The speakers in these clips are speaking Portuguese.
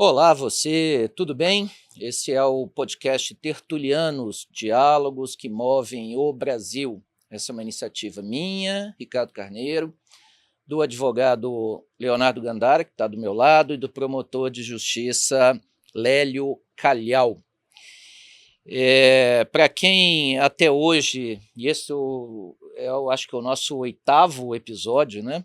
Olá, você, tudo bem? Esse é o podcast Tertulianos, diálogos que movem o Brasil. Essa é uma iniciativa minha, Ricardo Carneiro, do advogado Leonardo Gandara, que está do meu lado, e do promotor de justiça Lélio Calhau. Para quem até hoje, e esse eu acho que é o nosso 8º episódio, né?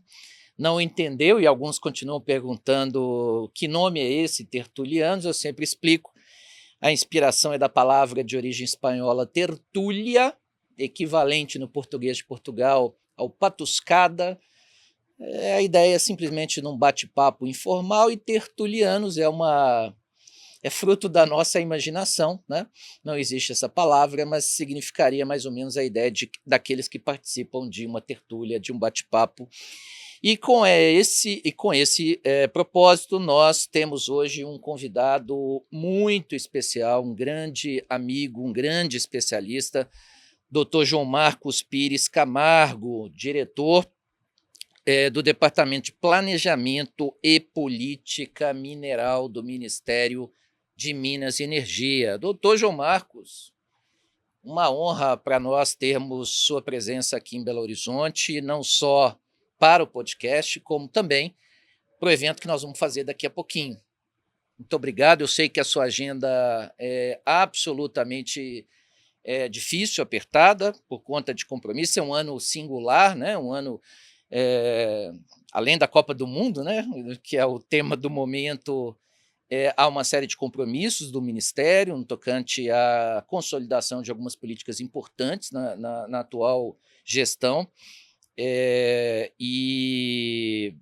Não entendeu, e alguns continuam perguntando que nome é esse, Tertulianos, eu sempre explico. A inspiração é da palavra de origem espanhola tertúlia, equivalente no português de Portugal ao patuscada. A ideia é simplesmente num bate-papo informal, e tertulianos é fruto da nossa imaginação, né? Não existe essa palavra, mas significaria mais ou menos a ideia daqueles que participam de uma tertúlia, de um bate-papo. E com esse propósito, nós temos hoje um convidado muito especial, um grande amigo, um grande especialista, Dr. João Marcos Pires Camargo, diretor do Departamento de Planejamento e Política Mineral do Ministério de Minas e Energia. Doutor João Marcos, uma honra para nós termos sua presença aqui em Belo Horizonte, não só para o podcast, como também para o evento que nós vamos fazer daqui a pouquinho. Muito obrigado, eu sei que a sua agenda é absolutamente difícil, apertada, por conta de compromisso, é um ano singular, né? Um ano, além da Copa do Mundo, né? Que é o tema do momento. Há uma série de compromissos do Ministério no tocante à consolidação de algumas políticas importantes na atual gestão, e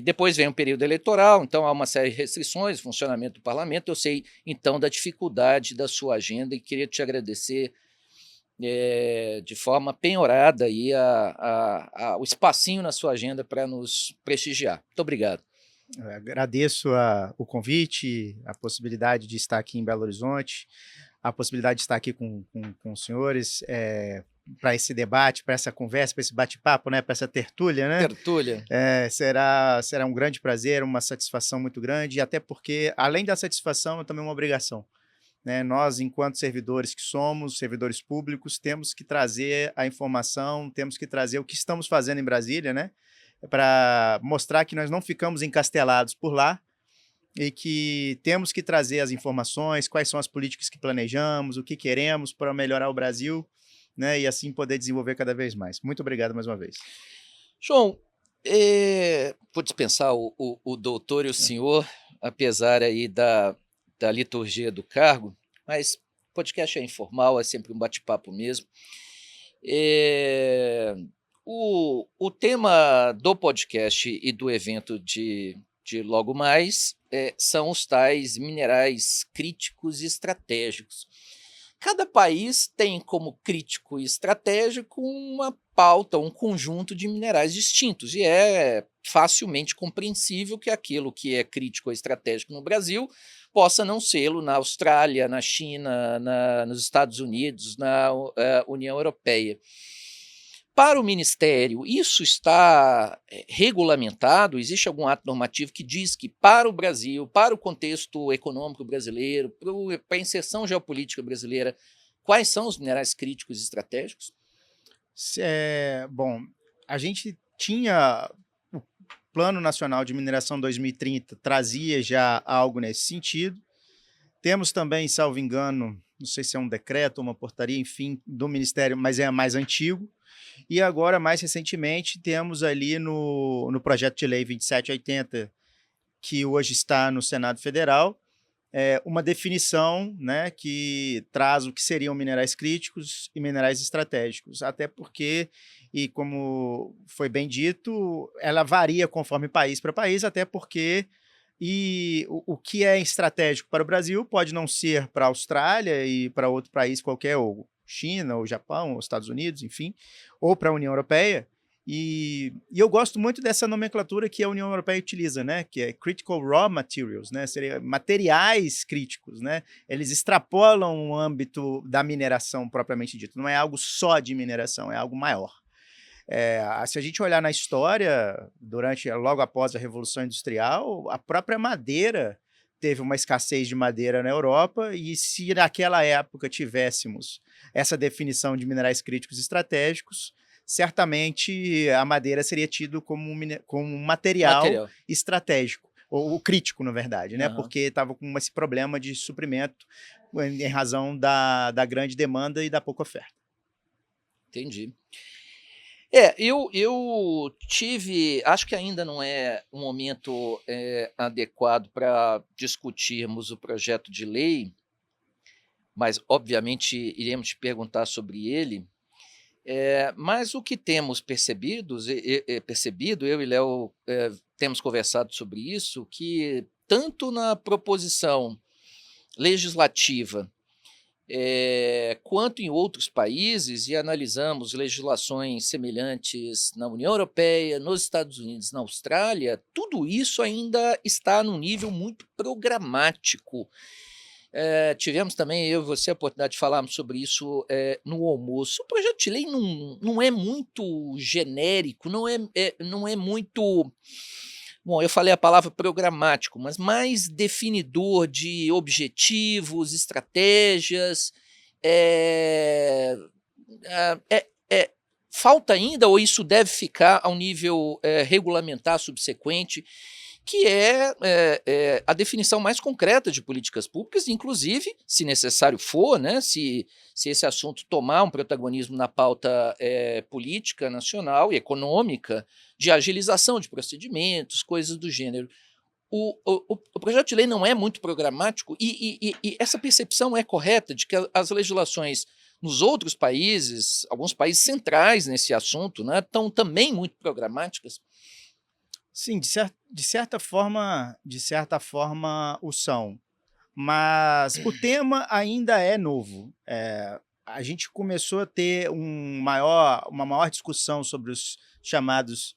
depois vem um período eleitoral, então há uma série de restrições, funcionamento do parlamento. Eu sei, então, da dificuldade da sua agenda e queria te agradecer de forma penhorada aí o espacinho na sua agenda para nos prestigiar. Muito obrigado. Eu agradeço o convite, a possibilidade de estar aqui em Belo Horizonte, a possibilidade de estar aqui com os senhores para esse debate, para essa conversa, para esse bate-papo, né, para essa tertúlia, né? Tertúlia. Será um grande prazer, uma satisfação muito grande, e até porque, além da satisfação, é também uma obrigação, né? Nós, enquanto servidores que somos, servidores públicos, temos que trazer a informação, temos que trazer o que estamos fazendo em Brasília, né? Para mostrar que nós não ficamos encastelados por lá e que temos que trazer as informações, quais são as políticas que planejamos, o que queremos para melhorar o Brasil, né, e assim poder desenvolver cada vez mais. Muito obrigado mais uma vez. João, vou dispensar o doutor e o senhor, apesar aí da liturgia do cargo, mas podcast é informal, é sempre um bate-papo mesmo. O tema do podcast e do evento de logo mais são os tais minerais críticos e estratégicos. Cada país tem como crítico e estratégico uma pauta, um conjunto de minerais distintos, e é facilmente compreensível que aquilo que é crítico ou estratégico no Brasil possa não sê-lo na Austrália, na China, nos Estados Unidos, na União Europeia. Para o Ministério, isso está regulamentado? Existe algum ato normativo que diz que, para o Brasil, para o contexto econômico brasileiro, para a inserção geopolítica brasileira, quais são os minerais críticos e estratégicos? Bom, a gente tinha o Plano Nacional de Mineração 2030, trazia já algo nesse sentido. Temos também, salvo engano, não sei se é um decreto ou uma portaria, enfim, do Ministério, mas é mais antigo. E agora, mais recentemente, temos ali no projeto de lei 2780, que hoje está no Senado Federal, uma definição, né, que traz o que seriam minerais críticos e minerais estratégicos, até porque, e como foi bem dito, ela varia conforme país para país, até porque o que é estratégico para o Brasil pode não ser para a Austrália e para outro país qualquer, ou China, ou Japão, ou Estados Unidos, enfim, ou para a União Europeia. E eu gosto muito dessa nomenclatura que a União Europeia utiliza, né? Que é Critical Raw Materials, né? Seria materiais críticos, né? Eles extrapolam o âmbito da mineração propriamente dito. Não é algo só de mineração, é algo maior. Se a gente olhar na história, logo após a Revolução Industrial, a própria madeira teve uma escassez de madeira na Europa, e se naquela época tivéssemos essa definição de minerais críticos estratégicos, certamente a madeira seria tido como como um material Material. estratégico, ou crítico, na verdade, né? Aham. Porque estava com esse problema de suprimento em razão da grande demanda e da pouca oferta. Entendi. Eu tive, acho que ainda não é um momento, adequado para discutirmos o projeto de lei, mas obviamente iremos te perguntar sobre ele. Mas o que temos percebido, eu e Léo, temos conversado sobre isso, que tanto na proposição legislativa, quanto em outros países, e analisamos legislações semelhantes na União Europeia, nos Estados Unidos, na Austrália, tudo isso ainda está num nível muito programático. Tivemos também, eu e você, a oportunidade de falarmos sobre isso no almoço. O projeto de lei não é muito genérico, não é muito. Bom, eu falei a palavra programático, mas mais definidor de objetivos, estratégias. É, falta ainda, ou isso deve ficar ao nível regulamentar subsequente, que é a definição mais concreta de políticas públicas, inclusive, se necessário for, né, se esse assunto tomar um protagonismo na pauta política nacional e econômica, de agilização de procedimentos, coisas do gênero. O projeto de lei não é muito programático, e essa percepção é correta de que as legislações nos outros países, alguns países centrais nesse assunto, né, estão também muito programáticas. Sim, de certa forma, o são, mas o tema ainda é novo. A gente começou a ter uma maior discussão sobre os chamados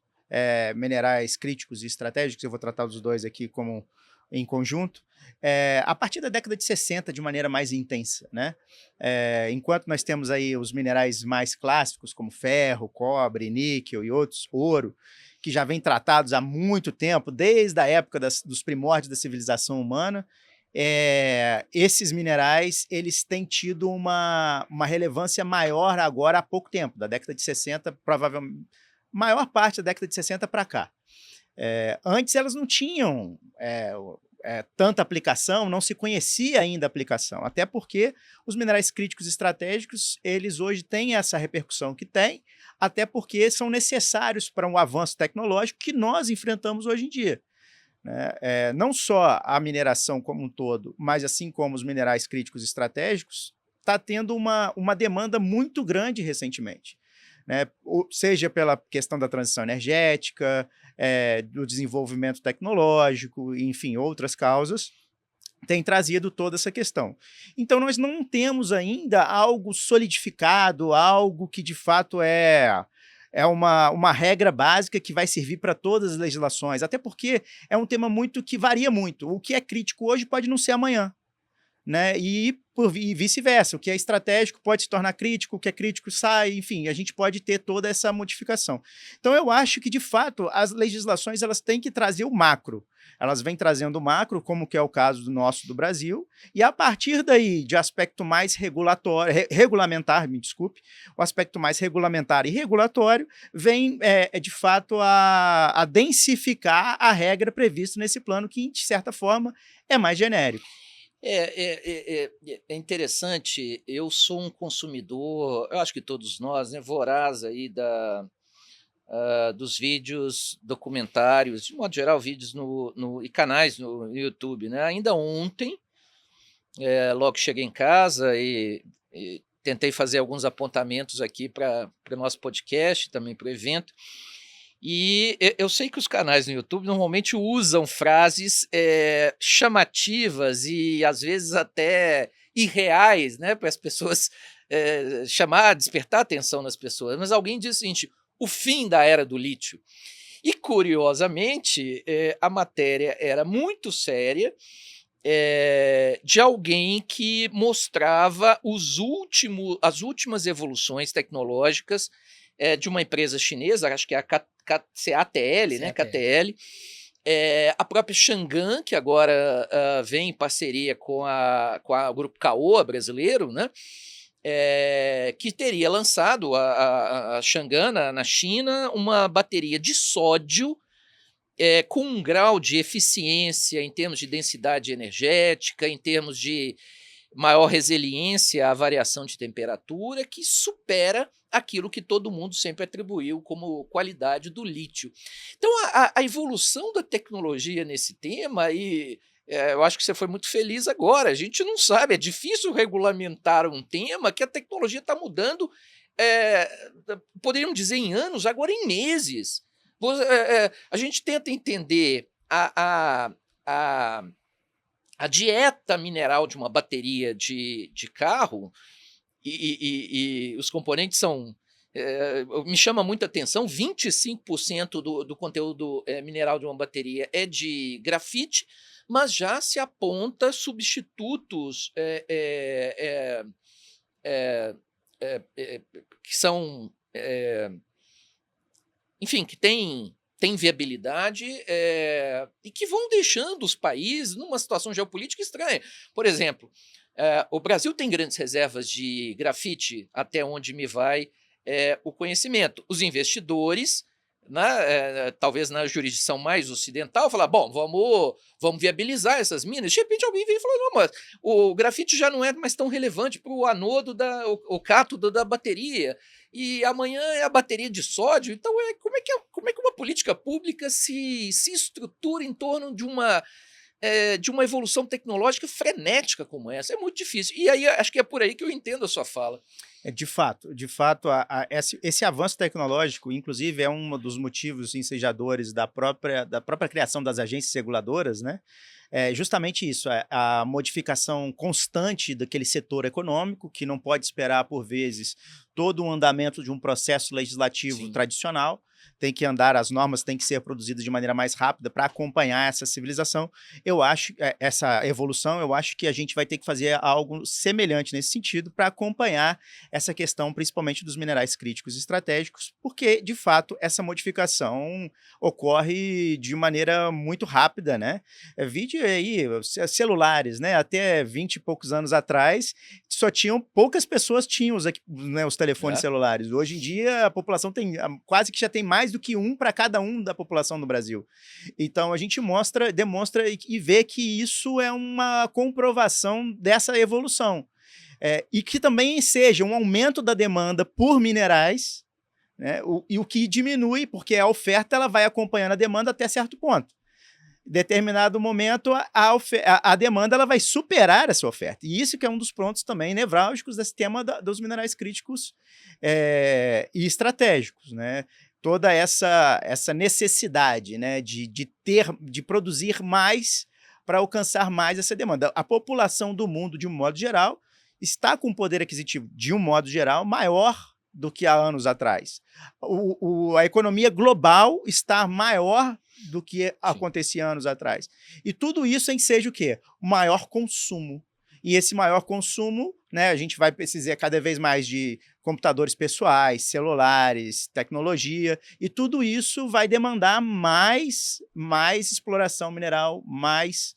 minerais críticos e estratégicos. Eu vou tratar dos dois aqui como em conjunto, a partir da década de 60 de maneira mais intensa, né? Enquanto nós temos aí os minerais mais clássicos, como ferro, cobre, níquel e outros, ouro, que já vêm tratados há muito tempo, desde a época dos primórdios da civilização humana, esses minerais eles têm tido uma relevância maior agora há pouco tempo, da década de 60, provavelmente, maior parte da década de 60 para cá. Antes elas não tinham tanta aplicação, não se conhecia ainda a aplicação, até porque os minerais críticos estratégicos, eles hoje têm essa repercussão que têm, até porque são necessários para um avanço tecnológico que nós enfrentamos hoje em dia, né? Não só a mineração como um todo, mas assim como os minerais críticos estratégicos, está tendo uma demanda muito grande recentemente, né? Seja pela questão da transição energética, do desenvolvimento tecnológico, enfim, outras causas, tem trazido toda essa questão. Então, nós não temos ainda algo solidificado, algo que de fato é uma regra básica que vai servir para todas as legislações, até porque é um tema que varia muito. O que é crítico hoje pode não ser amanhã, né? E vice-versa, o que é estratégico pode se tornar crítico, o que é crítico sai, enfim, a gente pode ter toda essa modificação. Então eu acho que, de fato, as legislações elas têm que trazer o macro, elas vêm trazendo o macro, como que é o caso do Brasil, e a partir daí, de aspecto mais regulamentar, me desculpe, o aspecto mais regulamentar e regulatório, vem, de fato, a densificar a regra prevista nesse plano, que, de certa forma, é mais genérico. É interessante, eu sou um consumidor, eu acho que todos nós, né, voraz aí dos vídeos documentários, de modo geral, vídeos e canais no YouTube, né? Ainda ontem, logo que cheguei em casa e tentei fazer alguns apontamentos aqui para o nosso podcast, também para o evento, e eu sei que os canais no YouTube normalmente usam frases chamativas e às vezes até irreais, né, para as pessoas despertar a atenção nas pessoas. Mas alguém diz o seguinte: o fim da era do lítio. E curiosamente, a matéria era muito séria, de alguém que mostrava as últimas evoluções tecnológicas de uma empresa chinesa, acho que é a CATL, né? CATL, A própria Chang'an, que agora vem em parceria com o Grupo Caoa brasileiro, né? Que teria lançado a Chang'an na China uma bateria de sódio com um grau de eficiência em termos de densidade energética, em termos de maior resiliência à variação de temperatura, que supera aquilo que todo mundo sempre atribuiu como qualidade do lítio. Então, a evolução da tecnologia nesse tema, e eu acho que você foi muito feliz agora, a gente não sabe, é difícil regulamentar um tema que a tecnologia está mudando, poderíamos dizer em anos, agora em meses. A gente tenta entender a dieta mineral de uma bateria de carro, e os componentes são. Me chama muita atenção: 25% do conteúdo mineral de uma bateria é de grafite, mas já se aponta substitutos que são. Enfim, que tem viabilidade e que vão deixando os países numa situação geopolítica estranha. Por exemplo, o Brasil tem grandes reservas de grafite, até onde me vai o conhecimento. Os investidores, talvez na jurisdição mais ocidental, falar, bom, vamos viabilizar essas minas. De repente alguém vem e falou, não, mas o grafite já não é mais tão relevante para o anodo, o cátodo da bateria, e amanhã é a bateria de sódio. Então, como é que uma política pública se estrutura em torno de uma evolução tecnológica frenética como essa? É muito difícil. E aí, acho que é por aí que eu entendo a sua fala. De fato, esse avanço tecnológico, inclusive, é um dos motivos ensejadores da própria criação das agências reguladoras, né? É justamente isso, a modificação constante daquele setor econômico, que não pode esperar, por vezes, todo o andamento de um processo legislativo Sim. tradicional, tem que andar, as normas têm que ser produzidas de maneira mais rápida para acompanhar essa civilização. Eu acho, essa evolução, eu acho que a gente vai ter que fazer algo semelhante nesse sentido para acompanhar essa questão, principalmente dos minerais críticos e estratégicos, porque, de fato, essa modificação ocorre de maneira muito rápida, né? Vide aí, celulares, né? Até 20 e poucos anos atrás, poucas pessoas tinham os telefones celulares. Hoje em dia, a população quase que já tem mais do que um para cada um da população no Brasil. Então, a gente demonstra e vê que isso é uma comprovação dessa evolução. E que também seja um aumento da demanda por minerais, né, o que diminui, porque a oferta ela vai acompanhando a demanda até certo ponto. Em determinado momento, a demanda ela vai superar essa oferta. E isso que é um dos pontos também nevrálgicos desse tema dos minerais críticos e estratégicos, né? Toda essa necessidade, né, de produzir mais para alcançar mais essa demanda. A população do mundo, de um modo geral, está com um poder aquisitivo, de um modo geral, maior do que há anos atrás. A economia global está maior do que acontecia anos atrás. E tudo isso enseja o quê? O maior consumo. E esse maior consumo, né, a gente vai precisar cada vez mais de computadores pessoais, celulares, tecnologia, e tudo isso vai demandar mais exploração mineral, mais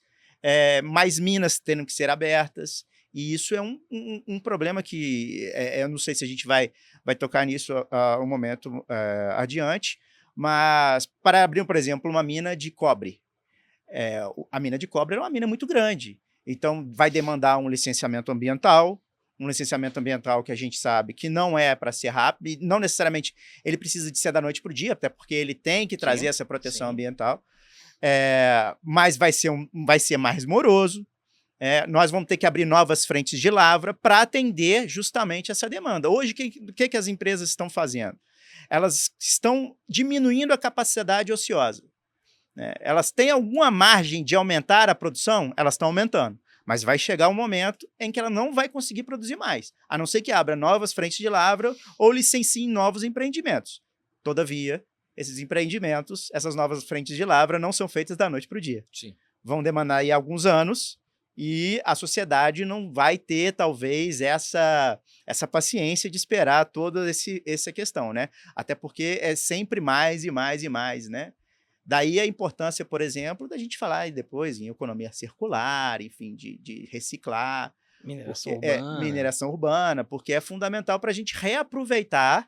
minas tendo que ser abertas. E isso é um problema que eu não sei se a gente vai tocar nisso um momento adiante, mas para abrir, por exemplo, uma mina de cobre. A mina de cobre é uma mina muito grande, então vai demandar um licenciamento ambiental que a gente sabe que não é para ser rápido, e não necessariamente ele precisa de ser da noite para o dia, até porque ele tem que trazer essa proteção ambiental, mas vai ser mais moroso. Nós vamos ter que abrir novas frentes de lavra para atender justamente essa demanda. Hoje, o que as empresas estão fazendo? Elas estão diminuindo a capacidade ociosa. Elas têm alguma margem de aumentar a produção? Elas estão aumentando. Mas vai chegar um momento em que ela não vai conseguir produzir mais, a não ser que abra novas frentes de lavra ou licencie novos empreendimentos. Todavia, esses empreendimentos, essas novas frentes de lavra não são feitas da noite para o dia. Sim. Vão demandar aí alguns anos, e a sociedade não vai ter, talvez, essa paciência de esperar toda essa questão, né? Até porque é sempre mais e mais e mais, né? Daí a importância, por exemplo, da gente falar depois em economia circular, enfim, de reciclar, Mineração porque é urbana. mineração urbana, porque é fundamental para a gente reaproveitar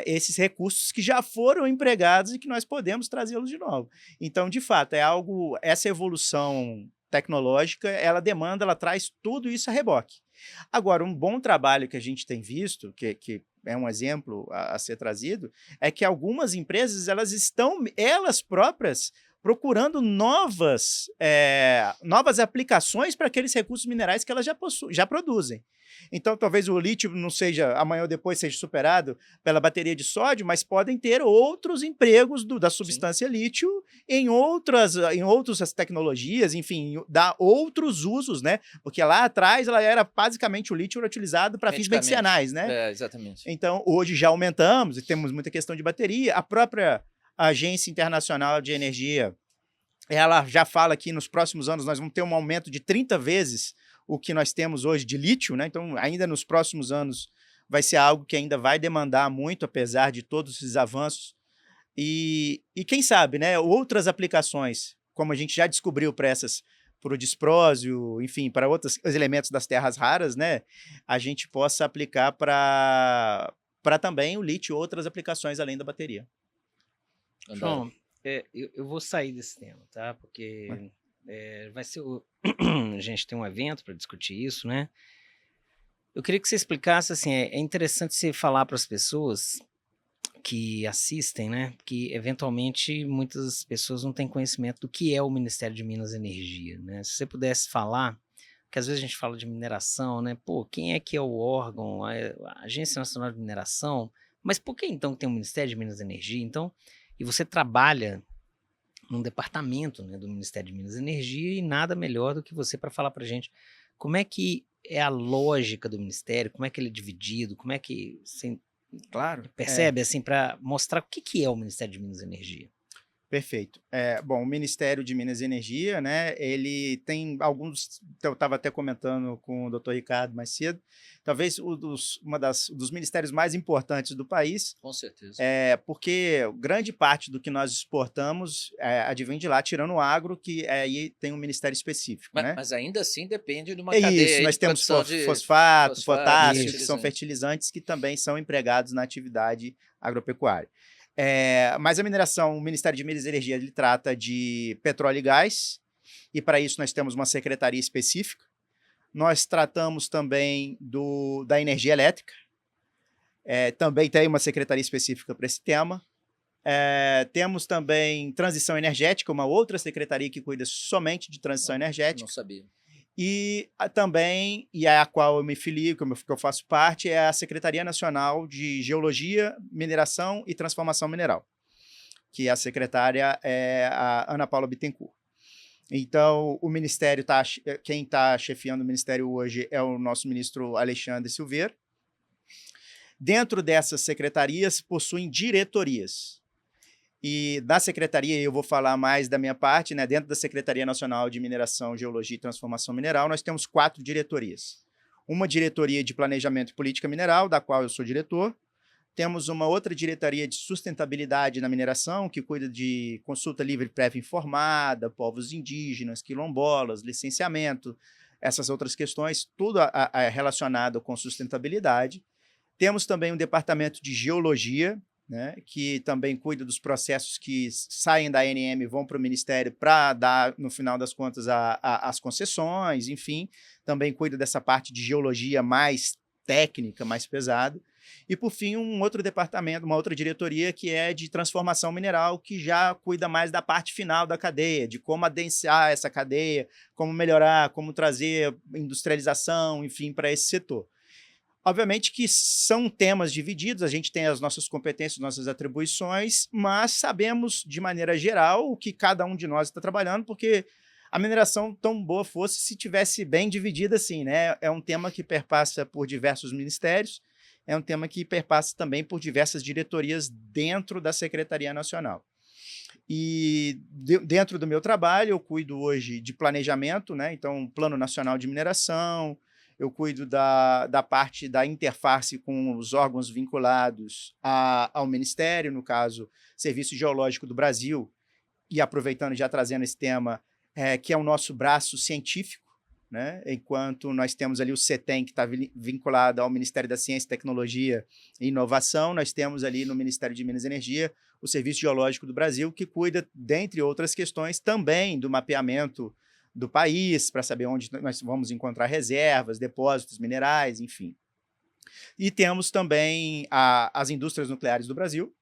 esses recursos que já foram empregados e que nós podemos trazê-los de novo. Então, de fato, é algo, essa evolução tecnológica, ela traz tudo isso a reboque. Agora, um bom trabalho que a gente tem visto, que é um exemplo a ser trazido, é que algumas empresas elas estão, elas próprias, procurando novas aplicações para aqueles recursos minerais que elas já produzem. Então, talvez o lítio não seja, amanhã ou depois, seja superado pela bateria de sódio, mas podem ter outros empregos da substância lítio em outras tecnologias, enfim, dar outros usos, né? Porque lá atrás ela era basicamente o lítio era utilizado para fins medicinais, né? Exatamente. Então, hoje já aumentamos e temos muita questão de bateria. A própria Agência Internacional de Energia, ela já fala que nos próximos anos nós vamos ter um aumento de 30 vezes o que nós temos hoje de lítio, né? Então, ainda nos próximos anos vai ser algo que ainda vai demandar muito, apesar de todos esses avanços. E quem sabe, né? Outras aplicações, como a gente já descobriu para o disprósio, enfim, para outros elementos das terras raras, né? A gente possa aplicar para também o lítio e outras aplicações além da bateria. João, eu vou sair desse tema, tá? Porque vai ser a gente tem um evento para discutir isso, né? Eu queria que você explicasse, assim, é interessante você falar para as pessoas que assistem, né? Que eventualmente muitas pessoas não têm conhecimento do que é o Ministério de Minas e Energia, né? Se você pudesse falar, porque às vezes a gente fala de mineração, né? Pô, quem é que é o órgão, a Agência Nacional de Mineração, mas por que então tem o Ministério de Minas e Energia? Então, e você trabalha num departamento, né, do Ministério de Minas e Energia e nada melhor do que você para falar para a gente como é que é a lógica do Ministério, como é que ele é dividido, como é que você percebe, assim, para mostrar o que é o Ministério de Minas e Energia. Perfeito. Bom, o Ministério de Minas e Energia, né, ele tem alguns, eu estava até comentando com o Dr. Ricardo mais cedo, talvez dos ministérios mais importantes do país. Com certeza. Porque grande parte do que nós exportamos advém de lá, tirando o agro, que aí tem um ministério específico. Mas ainda assim depende de uma cadeia. Isso, nós temos fosfato, potássio, que são fertilizantes que também são empregados na atividade agropecuária. Mas a mineração, o Ministério de Minas e Energia, ele trata de petróleo e gás, e para isso nós temos uma secretaria específica. Nós tratamos também da energia elétrica, também tem uma secretaria específica para esse tema. Temos também transição energética, uma outra secretaria que cuida somente de transição energética. Não sabia. E também, a qual eu me filio, que eu faço parte, é a Secretaria Nacional de Geologia, Mineração e Transformação Mineral, que a secretária é a Ana Paula Bittencourt. Então, o Ministério, quem está chefiando o Ministério hoje é o nosso ministro Alexandre Silveira. Dentro dessas secretarias, possuem diretorias. E da secretaria, eu vou falar mais da minha parte, né? Dentro da Secretaria Nacional de Mineração, Geologia e Transformação Mineral, nós temos 4 diretorias. Uma diretoria de Planejamento e Política Mineral, da qual eu sou diretor. Temos uma outra diretoria de Sustentabilidade na Mineração, que cuida de consulta livre prévia informada, povos indígenas, quilombolas, licenciamento, essas outras questões, tudo relacionado com sustentabilidade. Temos também um departamento de Geologia, né, que também cuida dos processos que saem da ANM e vão para o Ministério para dar, no final das contas, as concessões, enfim. Também cuida dessa parte de geologia mais técnica, mais pesada. E, por fim, um outro departamento, uma outra diretoria que é de transformação mineral, que já cuida mais da parte final da cadeia, de como adensar essa cadeia, como melhorar, como trazer industrialização, enfim, para esse setor. Obviamente que são temas divididos, a gente tem as nossas competências, nossas atribuições, mas sabemos, de maneira geral, o que cada um de nós está trabalhando, porque a mineração tão boa fosse se tivesse bem dividida assim, né? É um tema que perpassa por diversos ministérios, é um tema que perpassa também por diversas diretorias dentro da Secretaria Nacional. E dentro do meu trabalho, eu cuido hoje de planejamento, né? Então, Plano Nacional de Mineração, eu cuido da parte da interface com os órgãos vinculados ao Ministério, no caso, Serviço Geológico do Brasil e aproveitando já trazendo esse tema, que é o nosso braço científico, né? Enquanto nós temos ali o CETEM, que está vinculado ao Ministério da Ciência, Tecnologia e Inovação, nós temos ali no Ministério de Minas e Energia o Serviço Geológico do Brasil, que cuida, dentre outras questões, também do mapeamento do país, para saber onde nós vamos encontrar reservas, depósitos minerais, enfim. E temos também as indústrias nucleares do Brasil,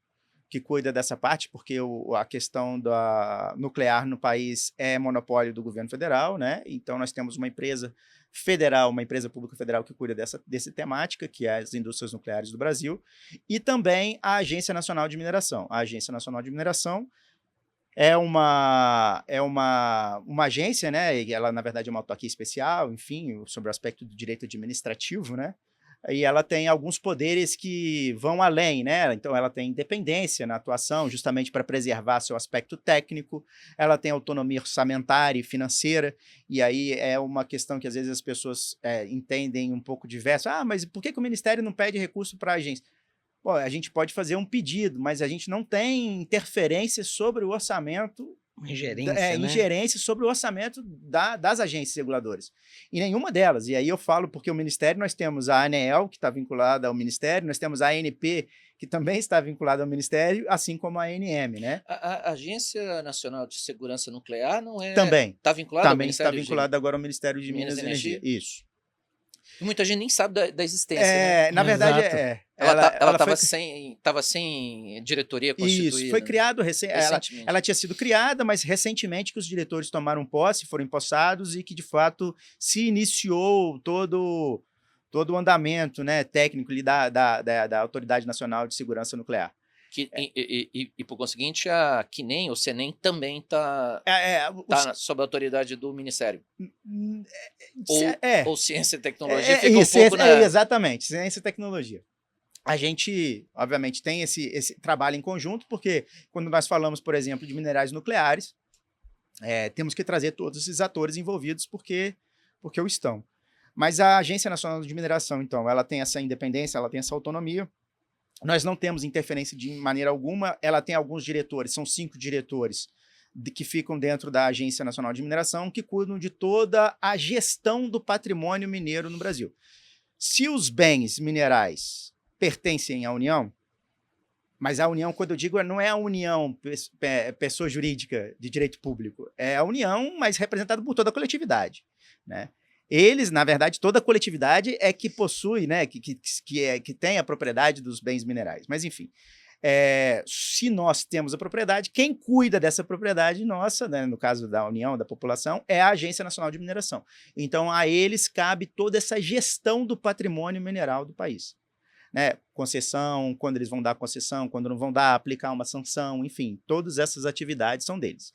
que cuida dessa parte, porque a questão da nuclear no país é monopólio do governo federal, né? Então, nós temos uma empresa federal, uma empresa pública federal que cuida dessa temática, que é as indústrias nucleares do Brasil, e também a Agência Nacional de Mineração. A Agência Nacional de Mineração é uma agência, né? E ela, na verdade, é uma autarquia especial, enfim, sobre o aspecto do direito administrativo, né? E ela tem alguns poderes que vão além, né? Então, ela tem independência na atuação, justamente para preservar seu aspecto técnico, ela tem autonomia orçamentária e financeira, e aí é uma questão que às vezes as pessoas entendem um pouco diverso. Mas por que o Ministério não pede recurso para a agência? Pô, a gente pode fazer um pedido, mas a gente não tem interferência sobre o orçamento. Ingerência, né? Ingerência sobre o orçamento das agências reguladoras. E nenhuma delas. E aí eu falo porque o Ministério, nós temos a ANEEL, que está vinculada ao Ministério, nós temos a ANP, que também está vinculada ao Ministério, assim como a ANM, né? A Agência Nacional de Segurança Nuclear não é... Também. Está vinculada ao Também Ministério está vinculada agora ao Ministério de Minas e Energia. Isso. Muita gente nem sabe da existência, né? Na verdade, ela estava sem diretoria constituída. Isso, foi criado recentemente. Ela tinha sido criada, mas recentemente que os diretores tomaram posse, foram empossados e que, de fato, se iniciou todo o andamento, né, técnico ali da Autoridade Nacional de Segurança Nuclear. E por conseguinte, a CNEM, o CENEM, também está sob a autoridade do Ministério. Ou Ciência e Tecnologia, fica um pouco exatamente, Ciência e Tecnologia. A gente, obviamente, tem esse trabalho em conjunto, porque quando nós falamos, por exemplo, de minerais nucleares, temos que trazer todos esses atores envolvidos, porque o estão. Mas a Agência Nacional de Mineração, então, ela tem essa independência, ela tem essa autonomia. Nós não temos interferência de maneira alguma, ela tem alguns diretores, são 5 diretores que ficam dentro da Agência Nacional de Mineração, que cuidam de toda a gestão do patrimônio mineiro no Brasil. Se os bens minerais pertencem à União, mas a União, quando eu digo, não é a União, pessoa jurídica de direito público, é a União, mas representada por toda a coletividade, né? Eles, na verdade, toda a coletividade é que possui, né, que tem a propriedade dos bens minerais. Mas, enfim, se nós temos a propriedade, quem cuida dessa propriedade nossa, né, no caso da União, da população, é a Agência Nacional de Mineração. Então, a eles cabe toda essa gestão do patrimônio mineral do país. Né? Concessão, quando eles vão dar concessão, quando não vão dar, aplicar uma sanção, enfim, todas essas atividades são deles.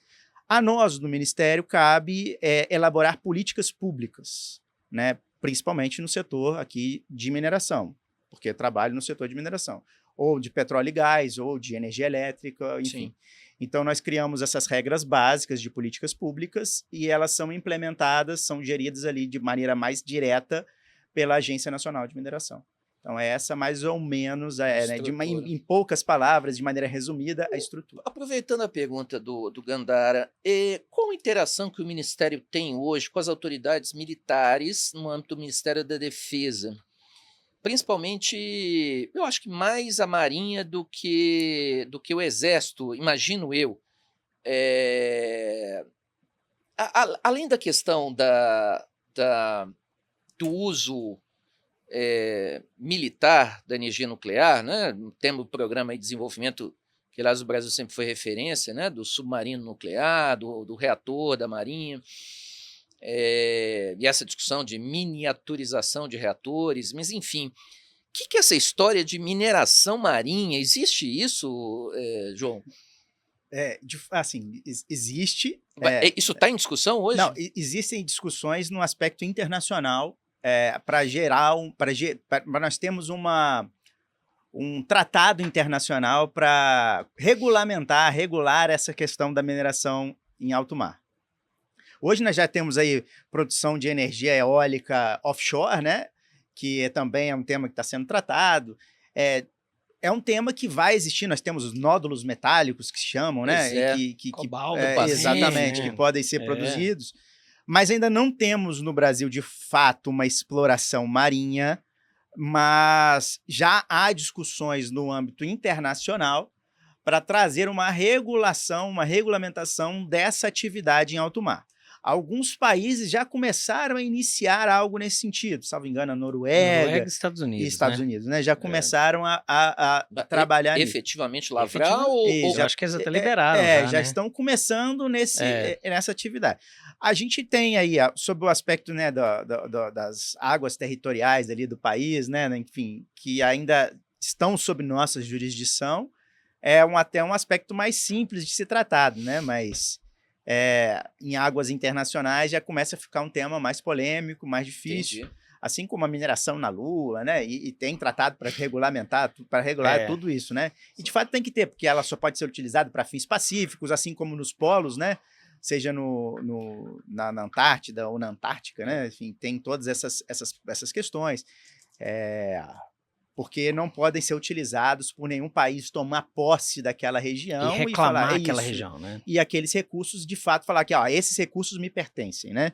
A nós, no Ministério, cabe elaborar políticas públicas, né? Principalmente no setor aqui de mineração, porque eu trabalho no setor de mineração, ou de petróleo e gás, ou de energia elétrica, enfim. Sim. Então, nós criamos essas regras básicas de políticas públicas e elas são implementadas, são geridas ali de maneira mais direta pela Agência Nacional de Mineração. Então, essa mais ou menos, né, em poucas palavras, de maneira resumida, a estrutura. Aproveitando a pergunta do Gandara, qual a interação que o Ministério tem hoje com as autoridades militares no âmbito do Ministério da Defesa? Principalmente, eu acho que mais a Marinha do que o Exército, imagino eu. Além da questão do uso militar da energia nuclear, né? Temos o programa de desenvolvimento, que aliás o Brasil sempre foi referência, né? Do submarino nuclear, do reator da Marinha, e essa discussão de miniaturização de reatores, mas enfim, o que é essa história de mineração marinha? Existe isso, João? Assim, existe. Isso está em discussão hoje? Não, existem discussões no aspecto internacional, para nós temos um tratado internacional para regular essa questão da mineração em alto mar. Hoje nós já temos aí produção de energia eólica offshore, né? Que também é um tema que está sendo tratado. é um tema que vai existir. Nós temos os nódulos metálicos que se chamam, né? Cobalto, exatamente, que podem ser produzidos. Mas ainda não temos no Brasil, de fato, uma exploração marinha, mas já há discussões no âmbito internacional para trazer uma regulação, uma regulamentação dessa atividade em alto mar. Alguns países já começaram a iniciar algo nesse sentido, salvo engano, a Noruega e Estados Unidos. Estados Unidos, né? Já começaram a trabalhar efetivamente lavrar ou eu acho que eles até liberaram. Já estão começando nessa atividade. A gente tem aí, sob o aspecto, né, das águas territoriais ali do país, né, enfim, que ainda estão sob nossa jurisdição, até um aspecto mais simples de ser tratado, né? Mas em águas internacionais já começa a ficar um tema mais polêmico, mais difícil. Entendi. Assim como a mineração na Lua, né? E tem tratado para regulamentar, para regular tudo isso, né? E de fato tem que ter, porque ela só pode ser utilizada para fins pacíficos, assim como nos polos, né? Seja na Antártida ou na Antártica, né? Enfim, tem todas essas questões. Porque não podem ser utilizados por nenhum país tomar posse daquela região e reclamar falar, aquela região, né? E aqueles recursos, de fato, falar que esses recursos me pertencem, né?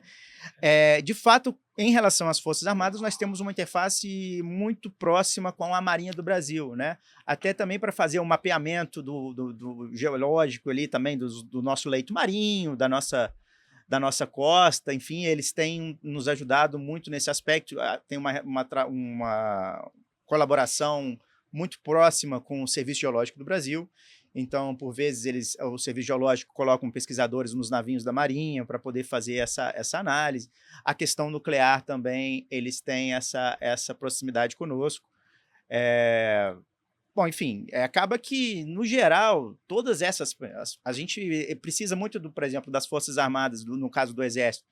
De fato, em relação às Forças Armadas, nós temos uma interface muito próxima com a Marinha do Brasil, né? Até também para fazer um mapeamento do geológico ali também, do nosso leito marinho, da nossa costa, enfim, eles têm nos ajudado muito nesse aspecto. Tem uma colaboração muito próxima com o Serviço Geológico do Brasil. Então, por vezes, o Serviço Geológico coloca pesquisadores nos navios da Marinha para poder fazer essa análise. A questão nuclear também, eles têm essa proximidade conosco. Bom, enfim, acaba que, no geral, todas essas... A gente precisa muito, por exemplo, das Forças Armadas, no caso do Exército,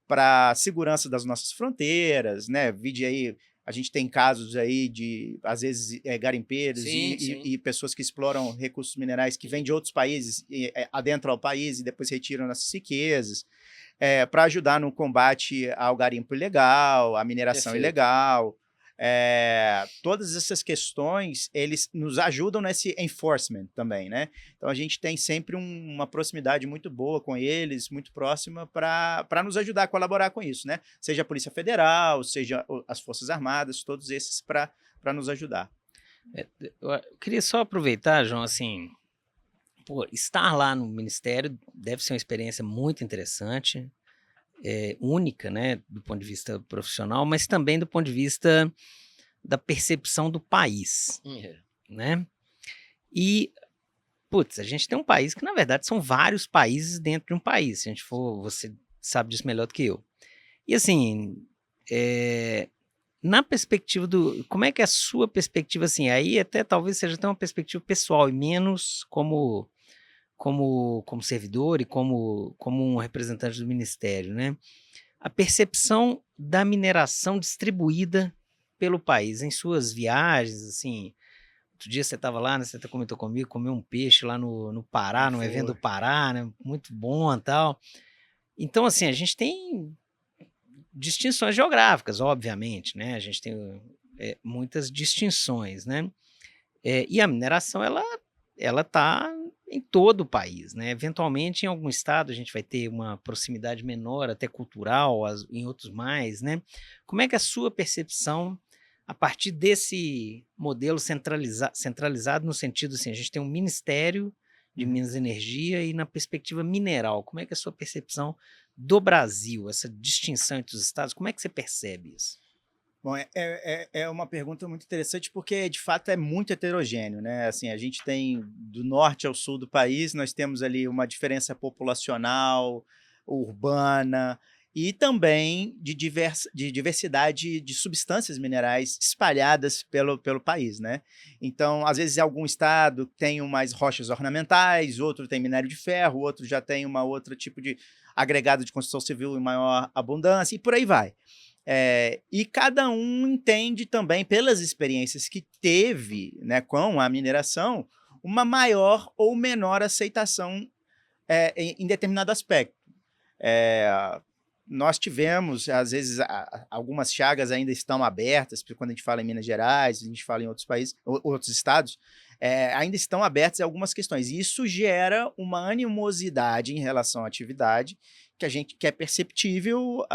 para a segurança das nossas fronteiras, né? Vide aí... A gente tem casos aí de, às vezes, garimpeiros e pessoas que exploram recursos minerais que vêm de outros países adentram ao país e depois retiram nossas riquezas, para ajudar no combate ao garimpo ilegal, à mineração ilegal. Todas essas questões, eles nos ajudam nesse enforcement também, né? Então, a gente tem sempre uma proximidade muito boa com eles, muito próxima, para nos ajudar a colaborar com isso, né? Seja a Polícia Federal, seja as Forças Armadas, todos esses para nos ajudar. Eu queria só aproveitar, João, assim, estar lá no Ministério deve ser uma experiência muito interessante, única, né, do ponto de vista profissional, mas também do ponto de vista da percepção do país, né? E, a gente tem um país que, na verdade, são vários países dentro de um país, se a gente for, você sabe disso melhor do que eu. E, assim, na perspectiva como é que é a sua perspectiva, assim, aí até talvez seja até uma perspectiva pessoal e menos como servidor e como um representante do Ministério, né? A percepção da mineração distribuída pelo país, em suas viagens, assim, outro dia você estava lá, né, você até comentou comigo, comeu um peixe lá no Pará, no evento do Pará, né, muito bom e tal. Então, assim, a gente tem distinções geográficas, obviamente, né, a gente tem muitas distinções, né, e a mineração, ela está em todo o país, né? Eventualmente, em algum estado, a gente vai ter uma proximidade menor, até cultural, em outros mais, né? Como é que é a sua percepção, a partir desse modelo centralizado, no sentido assim, a gente tem um Ministério de Minas e Energia e na perspectiva mineral, como é que é a sua percepção do Brasil, essa distinção entre os estados, como é que você percebe isso? Bom, é uma pergunta muito interessante porque, de fato, é muito heterogêneo, né? Assim, a gente tem do norte ao sul do país, nós temos ali uma diferença populacional, urbana e também de diversidade de substâncias minerais espalhadas pelo país, né? Então, às vezes, algum estado tem mais rochas ornamentais, outro tem minério de ferro, outro já tem uma outra tipo de agregado de construção civil em maior abundância e por aí vai. E cada um entende também, pelas experiências que teve, né, com a mineração, uma maior ou menor aceitação em determinado aspecto. nós tivemos, às vezes, algumas chagas ainda estão abertas, porque quando a gente fala em Minas Gerais, a gente fala em outros países, outros estados, ainda estão abertas algumas questões. E isso gera uma animosidade em relação à atividade que é perceptível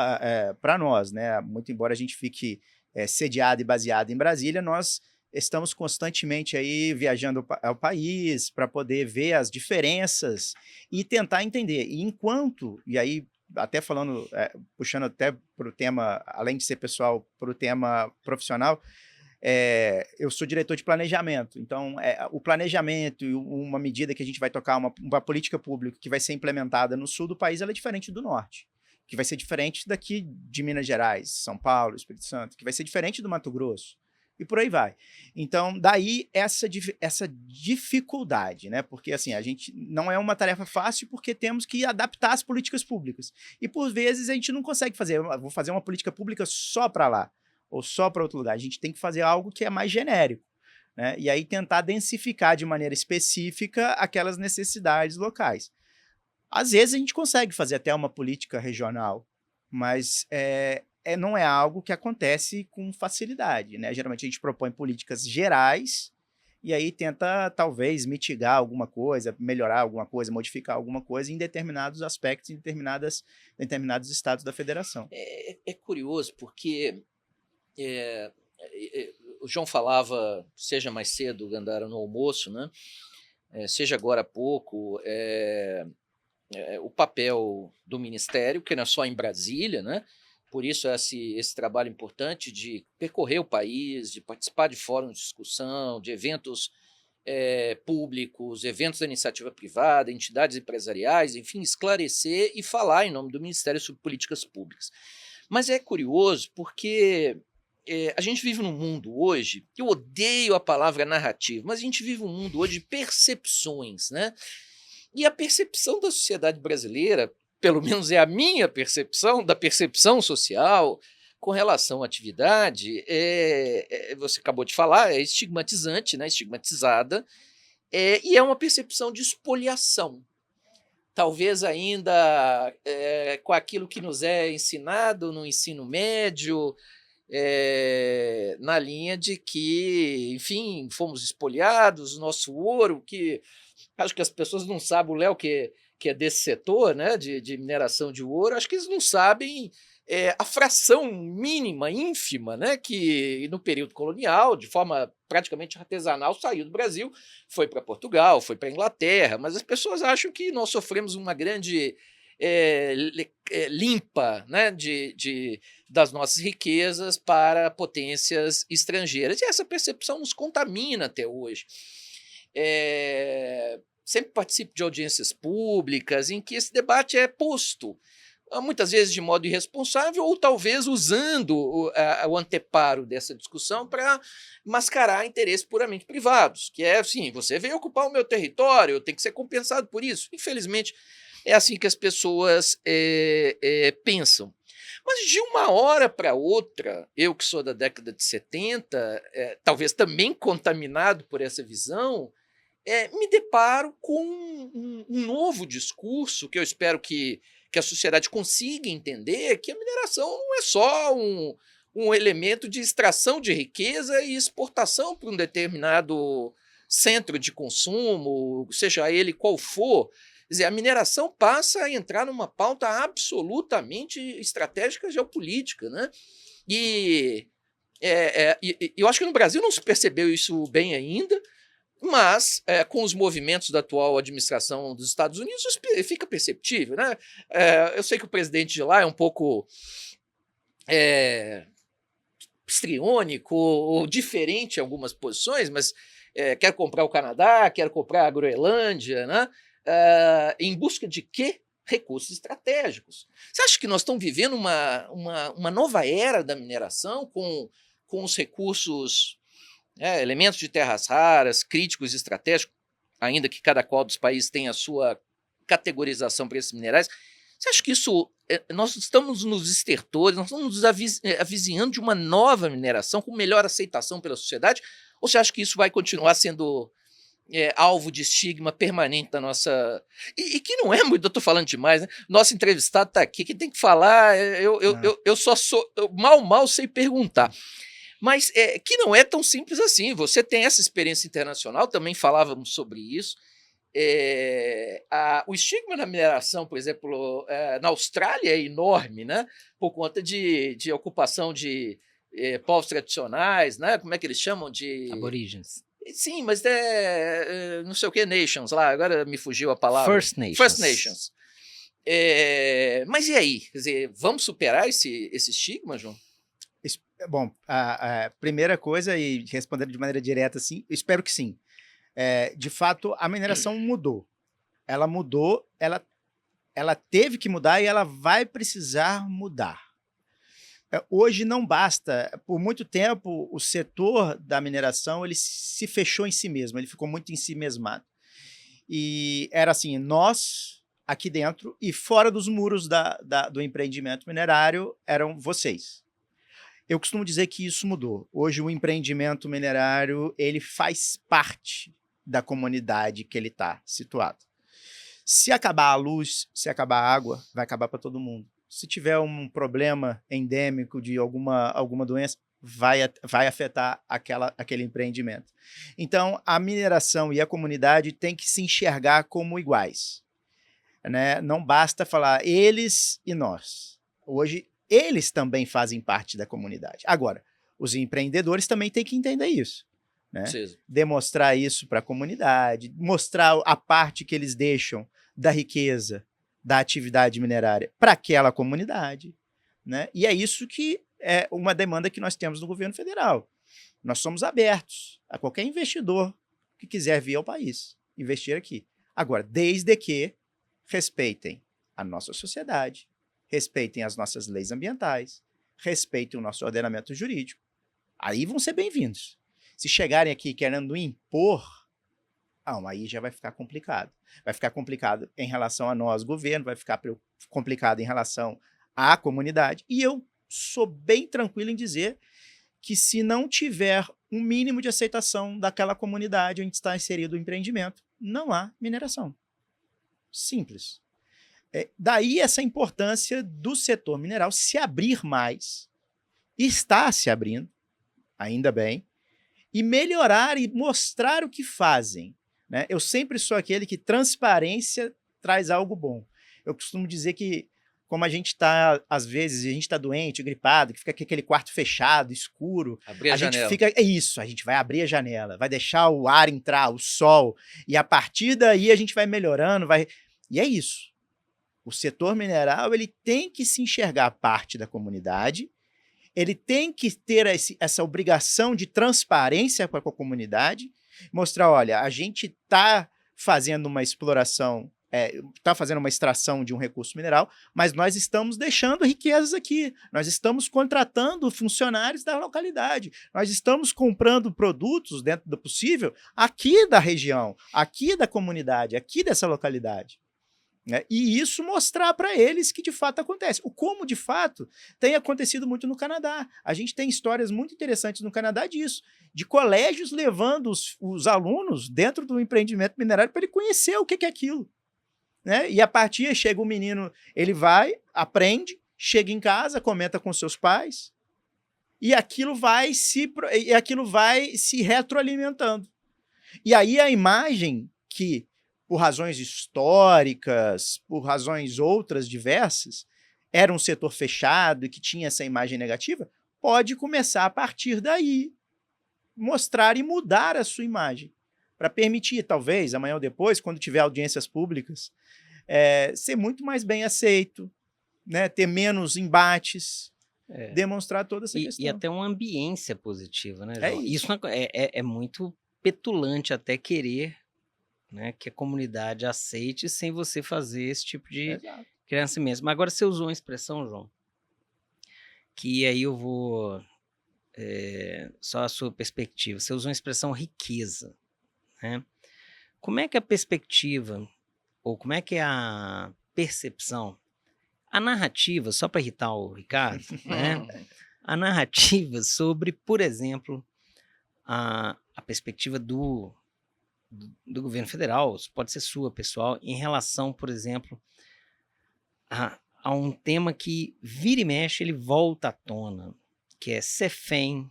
para nós, né? Muito embora a gente fique sediado e baseado em Brasília, nós estamos constantemente aí viajando ao país para poder ver as diferenças e tentar entender. E aí até falando, puxando até para o tema, além de ser pessoal, para o tema profissional, eu sou diretor de planejamento, então o planejamento e uma medida que a gente vai tocar, uma política pública que vai ser implementada no sul do país, ela é diferente do norte, que vai ser diferente daqui de Minas Gerais, São Paulo, Espírito Santo, que vai ser diferente do Mato Grosso, e por aí vai. Então, daí essa dificuldade, né? Porque assim, a gente não é uma tarefa fácil porque temos que adaptar as políticas públicas. E por vezes a gente não consegue fazer, vou fazer uma política pública só para lá, ou só para outro lugar. A gente tem que fazer algo que é mais genérico, né? E aí tentar densificar de maneira específica aquelas necessidades locais. Às vezes a gente consegue fazer até uma política regional, mas não é algo que acontece com facilidade, né? Geralmente a gente propõe políticas gerais e aí tenta, talvez, mitigar alguma coisa, melhorar alguma coisa, modificar alguma coisa em determinados aspectos, em determinados estados da federação. É curioso, porque o João falava, seja mais cedo, Gandara, no almoço, né? Seja agora há pouco, o papel do Ministério, que não é só em Brasília, né? Por isso esse trabalho importante de percorrer o país, de participar de fóruns de discussão, de eventos públicos, eventos da iniciativa privada, entidades empresariais, enfim, esclarecer e falar em nome do Ministério sobre políticas públicas. Mas é curioso porque a gente vive num mundo hoje, eu odeio a palavra narrativa, mas a gente vive um mundo hoje de percepções, né? E a percepção da sociedade brasileira, pelo menos é a minha percepção, da percepção social com relação à atividade, você acabou de falar, é estigmatizante, né? Estigmatizada, e é uma percepção de espoliação. Talvez ainda com aquilo que nos é ensinado no ensino médio, na linha de que, enfim, fomos espoliados, nosso ouro, que acho que as pessoas não sabem, o Léo, que é desse setor, né, de mineração de ouro, acho que eles não sabem a fração mínima, ínfima, né, que no período colonial, de forma praticamente artesanal, saiu do Brasil, foi para Portugal, foi para a Inglaterra, mas as pessoas acham que nós sofremos uma grande limpa, né, das nossas riquezas para potências estrangeiras. E essa percepção nos contamina até hoje. Sempre participo de audiências públicas em que esse debate é posto, muitas vezes de modo irresponsável ou talvez usando o anteparo dessa discussão para mascarar interesses puramente privados, que é assim, você veio ocupar o meu território, eu tenho que ser compensado por isso. Infelizmente, é assim que as pessoas pensam. Mas de uma hora para outra, eu que sou da década de 70, talvez também contaminado por essa visão, me deparo com um novo discurso que eu espero que a sociedade consiga entender, que a mineração não é só um elemento de extração de riqueza e exportação para um determinado centro de consumo, seja ele qual for. Quer dizer, a mineração passa a entrar numa pauta absolutamente estratégica geopolítica, né? E eu acho que no Brasil não se percebeu isso bem ainda, mas com os movimentos da atual administração dos Estados Unidos isso fica perceptível, né? Eu sei que o presidente de lá é um pouco histriônico ou diferente em algumas posições, mas quer comprar o Canadá, quer comprar a Groenlândia, né? Em busca de quê? Recursos estratégicos. Você acha que nós estamos vivendo uma nova era da mineração com os recursos, elementos de terras raras, críticos e estratégicos, ainda que cada qual dos países tenha a sua categorização para esses minerais? Você acha que isso, nós estamos nos estertores, nós estamos nos avizinhando de uma nova mineração com melhor aceitação pela sociedade? Ou você acha que isso vai continuar sendo alvo de estigma permanente da nossa... E que não é muito, eu estou falando demais, né? Nosso entrevistado está aqui, que tem que falar, eu só sou... Eu mal sei perguntar. Mas que não é tão simples assim. Você tem essa experiência internacional, também falávamos sobre isso. O estigma na mineração, por exemplo, na Austrália é enorme, né? Por conta de ocupação de povos tradicionais, né? Como é que eles chamam? De aborígenes. Sim, mas não sei o que, nations lá, agora me fugiu a palavra. First Nations. First Nations. Mas e aí? Quer dizer, vamos superar esse estigma, João? Bom, a primeira coisa, e respondendo de maneira direta, assim, eu espero que sim. De fato, a mineração mudou. Ela mudou, ela teve que mudar e ela vai precisar mudar. Hoje não basta. Por muito tempo, o setor da mineração ele se fechou em si mesmo, ele ficou muito em si mesmado. E era assim, nós aqui dentro e fora dos muros do empreendimento minerário eram vocês. Eu costumo dizer que isso mudou. Hoje o empreendimento minerário ele faz parte da comunidade que ele está situado. Se acabar a luz, se acabar a água, vai acabar para todo mundo. Se tiver um problema endêmico de alguma doença, vai afetar aquele empreendimento. Então, a mineração e a comunidade têm que se enxergar como iguais, né? Não basta falar eles e nós. Hoje, eles também fazem parte da comunidade. Agora, os empreendedores também têm que entender isso, né? Demonstrar isso para a comunidade, mostrar a parte que eles deixam da riqueza, da atividade minerária para aquela comunidade, né? E é isso que é uma demanda que nós temos no governo federal. Nós somos abertos a qualquer investidor que quiser vir ao país, investir aqui. Agora, desde que respeitem a nossa sociedade, respeitem as nossas leis ambientais, respeitem o nosso ordenamento jurídico, aí vão ser bem-vindos. Se chegarem aqui querendo impor, aí já vai ficar complicado. Vai ficar complicado em relação a nós, governo, vai ficar complicado em relação à comunidade. E eu sou bem tranquilo em dizer que se não tiver um mínimo de aceitação daquela comunidade onde está inserido o empreendimento, não há mineração. Simples. Daí essa importância do setor mineral se abrir mais, está se abrindo, ainda bem, e melhorar e mostrar o que fazem, né? Eu sempre sou aquele que transparência traz algo bom. Eu costumo dizer que, como a gente está, às vezes, a gente está doente, gripado, que fica aquele quarto fechado, escuro, abrir a janela. A gente vai abrir a janela, vai deixar o ar entrar, o sol, e a partir daí a gente vai melhorando, e é isso. O setor mineral ele tem que se enxergar parte da comunidade, ele tem que ter essa obrigação de transparência com a comunidade, mostrar, olha, a gente está fazendo uma exploração, está fazendo uma extração de um recurso mineral, mas nós estamos deixando riquezas aqui, nós estamos contratando funcionários da localidade, nós estamos comprando produtos dentro do possível aqui da região, aqui da comunidade, aqui dessa localidade. E isso mostrar para eles que de fato acontece. O como de fato tem acontecido muito no Canadá. A gente tem histórias muito interessantes no Canadá disso, de colégios levando os alunos dentro do empreendimento minerário para ele conhecer o que é aquilo, né? E a partir chega o menino, ele vai, aprende, chega em casa, comenta com seus pais e aquilo vai se retroalimentando. E aí a imagem que por razões históricas, por razões outras diversas, era um setor fechado e que tinha essa imagem negativa, pode começar a partir daí mostrar e mudar a sua imagem, para permitir, talvez, amanhã ou depois, quando tiver audiências públicas, ser muito mais bem aceito, né? Ter menos embates, demonstrar toda essa questão. E até uma ambiência positiva, né, João? Isso é muito petulante até querer, né, que a comunidade aceite sem você fazer esse tipo de criança mesmo. Mas agora você usou uma expressão, João, que aí eu vou... só a sua perspectiva. Você usou uma expressão riqueza, né? Como é que a perspectiva, ou como é que é a percepção, a narrativa, só para irritar o Ricardo, né? A narrativa sobre, por exemplo, a perspectiva do do governo federal, pode ser sua, pessoal, em relação, por exemplo, a um tema que vira e mexe, ele volta à tona, que é CEFEM,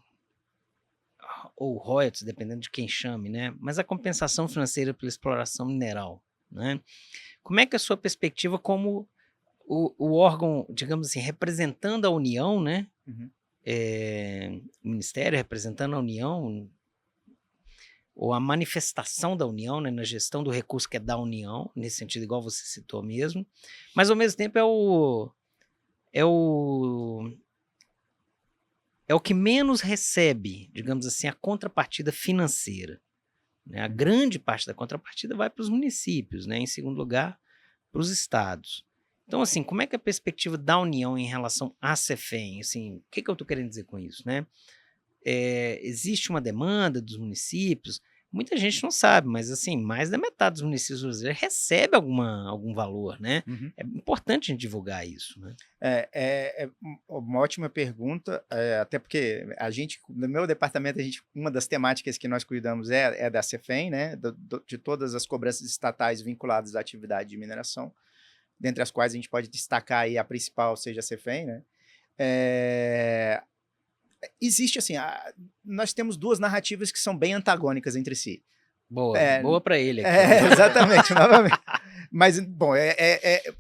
ou royalties, dependendo de quem chame, né? Mas a compensação financeira pela exploração mineral, né? Como é que é a sua perspectiva como o órgão, digamos assim, representando a União, né? Uhum. O Ministério representando a União, ou a manifestação da União, né, na gestão do recurso que é da União, nesse sentido, igual você citou mesmo, mas ao mesmo tempo é o que menos recebe, digamos assim, a contrapartida financeira, né? A grande parte da contrapartida vai para os municípios, né? Em segundo lugar, para os estados. Então, assim, como é que é a perspectiva da União em relação à CEFEM? Assim, o que eu estou querendo dizer com isso, né? Existe uma demanda dos municípios, muita gente não sabe, mas assim, mais da metade dos municípios brasileiros recebe algum valor, né? Uhum. É importante a gente divulgar isso, né? É uma ótima pergunta, até porque no meu departamento, uma das temáticas que nós cuidamos é da CEFEM, né? De todas as cobranças estatais vinculadas à atividade de mineração, dentre as quais a gente pode destacar aí a principal, seja a CEFEM, né? Existe assim, nós temos duas narrativas que são bem antagônicas entre si. Boa para ele aqui. Exatamente, novamente. Mas, bom,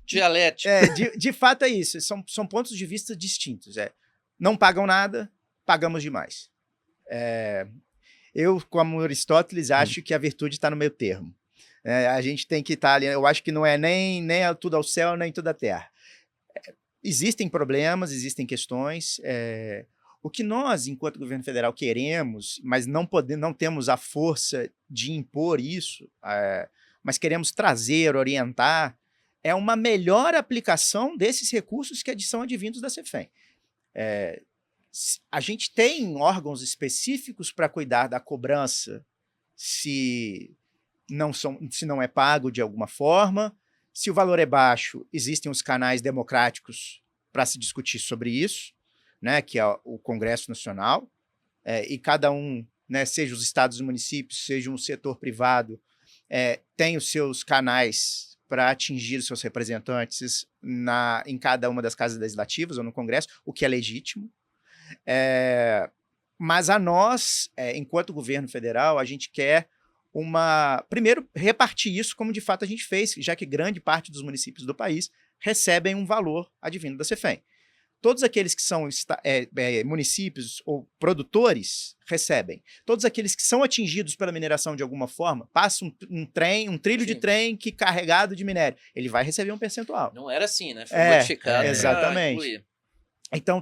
dialético. De fato é isso, são pontos de vista distintos. Não pagam nada, pagamos demais. Eu, como Aristóteles, acho que a virtude está no meio termo. A gente tem que estar ali, eu acho que não é nem tudo ao céu, nem tudo à terra. Existem problemas, existem questões. O que nós, enquanto governo federal, queremos, mas não temos a força de impor isso, mas queremos trazer, orientar, é uma melhor aplicação desses recursos que são advindos da CEFEM. A gente tem órgãos específicos para cuidar da cobrança se não é pago de alguma forma. Se o valor é baixo, existem os canais democráticos para se discutir sobre isso, né, que é o Congresso Nacional, e cada um, né, seja os estados e municípios, seja um setor privado, tem os seus canais para atingir os seus representantes em cada uma das casas legislativas ou no Congresso, o que é legítimo. Mas a nós, enquanto governo federal, a gente quer primeiro, repartir isso como de fato a gente fez, já que grande parte dos municípios do país recebem um valor advindo da CEFEM. Todos aqueles que são municípios ou produtores recebem. Todos aqueles que são atingidos pela mineração de alguma forma, passa um trilho de trem que carregado de minério, ele vai receber um percentual. Não era assim, né? Foi modificado. Exatamente. Então,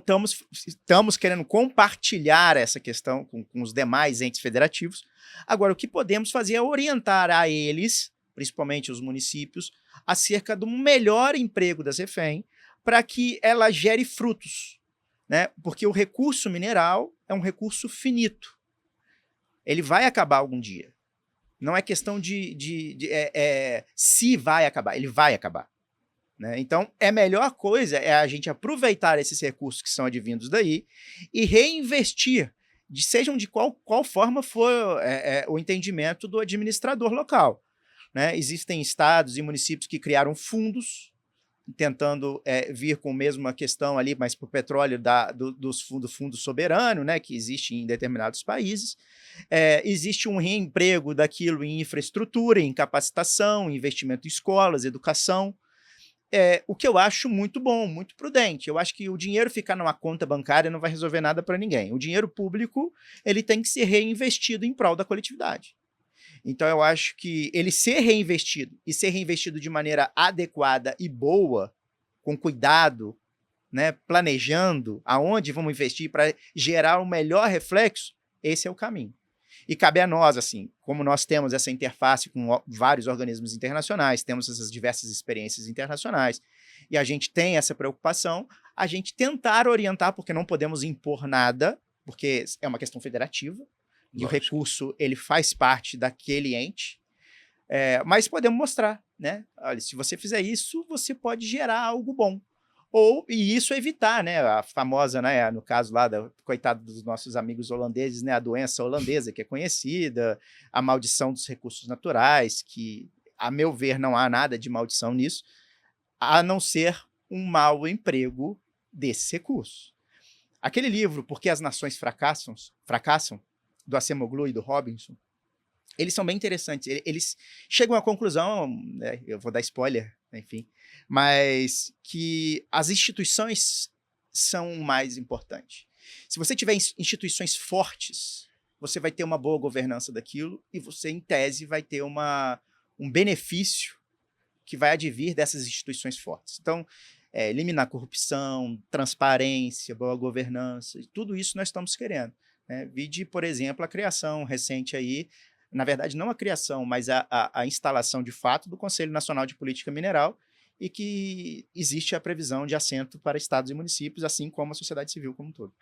estamos querendo compartilhar essa questão com os demais entes federativos. Agora, o que podemos fazer é orientar a eles, principalmente os municípios, acerca do melhor emprego da CEFEM, para que ela gere frutos, né? Porque o recurso mineral é um recurso finito. Ele vai acabar algum dia. Não é questão se vai acabar, ele vai acabar. Né? Então, a melhor coisa é a gente aproveitar esses recursos que são advindos daí e reinvestir, sejam de qual forma for o entendimento do administrador local. Né? Existem estados e municípios que criaram fundos, tentando vir com a mesma questão ali, mas para o petróleo do fundo soberano, né, que existe em determinados países. Existe um reemprego daquilo em infraestrutura, em capacitação, investimento em escolas, educação. O que eu acho muito bom, muito prudente. Eu acho que o dinheiro ficar numa conta bancária não vai resolver nada para ninguém. O dinheiro público ele tem que ser reinvestido em prol da coletividade. Então, eu acho que ele ser reinvestido de maneira adequada e boa, com cuidado, né, planejando aonde vamos investir para gerar o melhor reflexo, esse é o caminho. E cabe a nós, assim, como nós temos essa interface com vários organismos internacionais, temos essas diversas experiências internacionais, e a gente tem essa preocupação, a gente tentar orientar, porque não podemos impor nada, porque é uma questão federativa, e o recurso ele faz parte daquele ente, mas podemos mostrar, né? Olha, se você fizer isso, você pode gerar algo bom. E isso evitar, né, a famosa, né, no caso lá, coitado dos nossos amigos holandeses, né, a doença holandesa, que é conhecida, a maldição dos recursos naturais, que, a meu ver, não há nada de maldição nisso, a não ser um mau emprego desses recursos. Aquele livro, Por que as Nações Fracassam, do Acemoglu e do Robinson, eles são bem interessantes. Eles chegam à conclusão, né, eu vou dar spoiler, enfim, mas que as instituições são o mais importante. Se você tiver instituições fortes, você vai ter uma boa governança daquilo e você, em tese, vai ter um benefício que vai advir dessas instituições fortes. Então, eliminar corrupção, transparência, boa governança, tudo isso nós estamos querendo. Né? Vide, por exemplo, a criação recente aí, na verdade não a criação, mas a instalação de fato do Conselho Nacional de Política Mineral, e que existe a previsão de assento para estados e municípios, assim como a sociedade civil como um todo.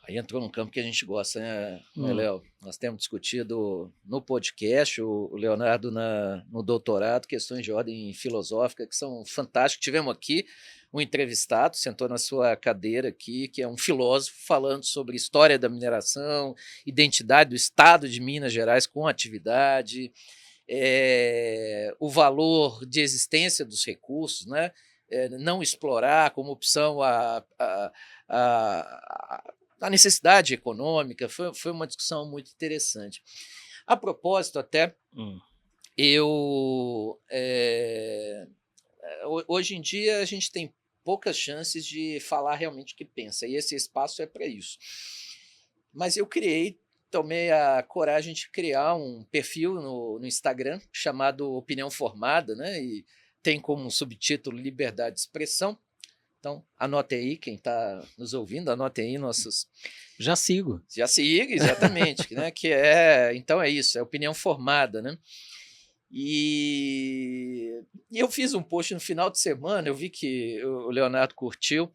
Aí entrou num campo que a gente gosta, né, Léo? Nós temos discutido no podcast, o Leonardo no doutorado, questões de ordem filosófica que são fantásticas. Tivemos aqui um entrevistado, sentou na sua cadeira aqui, que é um filósofo falando sobre história da mineração, identidade do estado de Minas Gerais com atividade, o valor de existência dos recursos, né? Não explorar como opção a necessidade econômica. Foi uma discussão muito interessante. A propósito, até, hoje em dia a gente tem poucas chances de falar realmente o que pensa, e esse espaço é para isso. Mas eu tomei a coragem de criar um perfil no Instagram chamado Opinião Formada, né? E tem como subtítulo Liberdade de Expressão. Então, anote aí, quem está nos ouvindo, anote aí nossos... Já sigo. Já siga, exatamente. Né? Então é isso, é opinião formada. Né? E eu fiz um post no final de semana, eu vi que o Leonardo curtiu,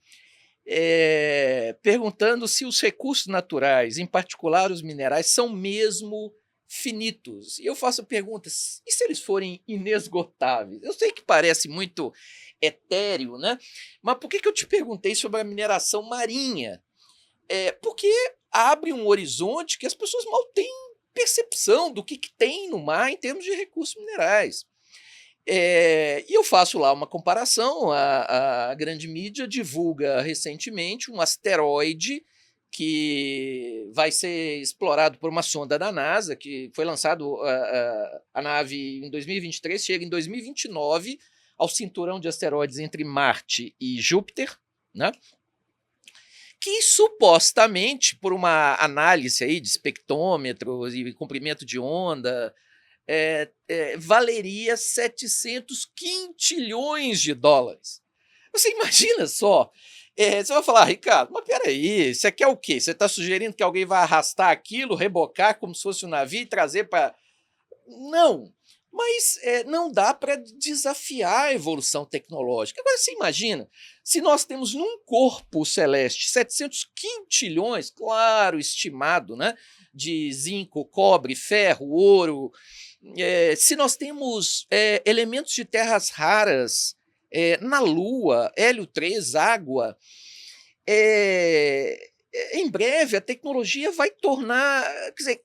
perguntando se os recursos naturais, em particular os minerais, são mesmo finitos. E eu faço perguntas, e se eles forem inesgotáveis? Eu sei que parece muito etéreo, né? Mas por que eu te perguntei sobre a mineração marinha? Porque abre um horizonte que as pessoas mal têm percepção do que tem no mar em termos de recursos minerais. E eu faço lá uma comparação. A grande mídia divulga recentemente um asteroide que vai ser explorado por uma sonda da NASA, que foi lançado a nave em 2023, chega em 2029 ao cinturão de asteroides entre Marte e Júpiter, né? Que supostamente, por uma análise aí de espectrômetros e comprimento de onda, valeria 700 quintilhões de dólares. Você imagina só? Você vai falar, Ricardo, mas peraí, você quer o quê? Você está sugerindo que alguém vai arrastar aquilo, rebocar como se fosse um navio e trazer para... Não, mas não dá para desafiar a evolução tecnológica. Agora, você imagina, se nós temos num corpo celeste 700 quintilhões, claro, estimado, né, de zinco, cobre, ferro, ouro, se nós temos elementos de terras raras na Lua, hélio 3, água, em breve a tecnologia vai tornar... Quer dizer,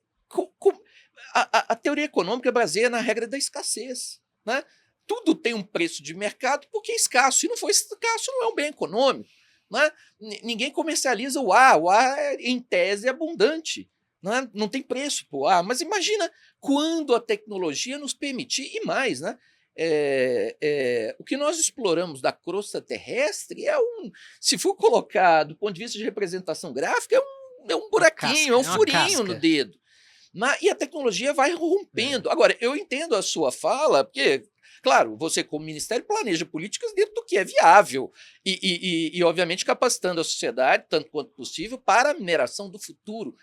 a teoria econômica baseia na regra da escassez. Né? Tudo tem um preço de mercado porque é escasso. Se não for escasso, não é um bem econômico. Né? Ninguém comercializa o ar. O ar, em tese, é abundante. Né? Não tem preço para o ar. Mas imagina quando a tecnologia nos permitir, e mais, né? O que nós exploramos da crosta terrestre se for colocar do ponto de vista de representação gráfica, é um buraquinho, é um furinho no dedo. E a tecnologia vai rompendo. Agora, eu entendo a sua fala, porque, claro, você como ministério planeja políticas dentro do que é viável e obviamente, capacitando a sociedade, tanto quanto possível, para a mineração do futuro.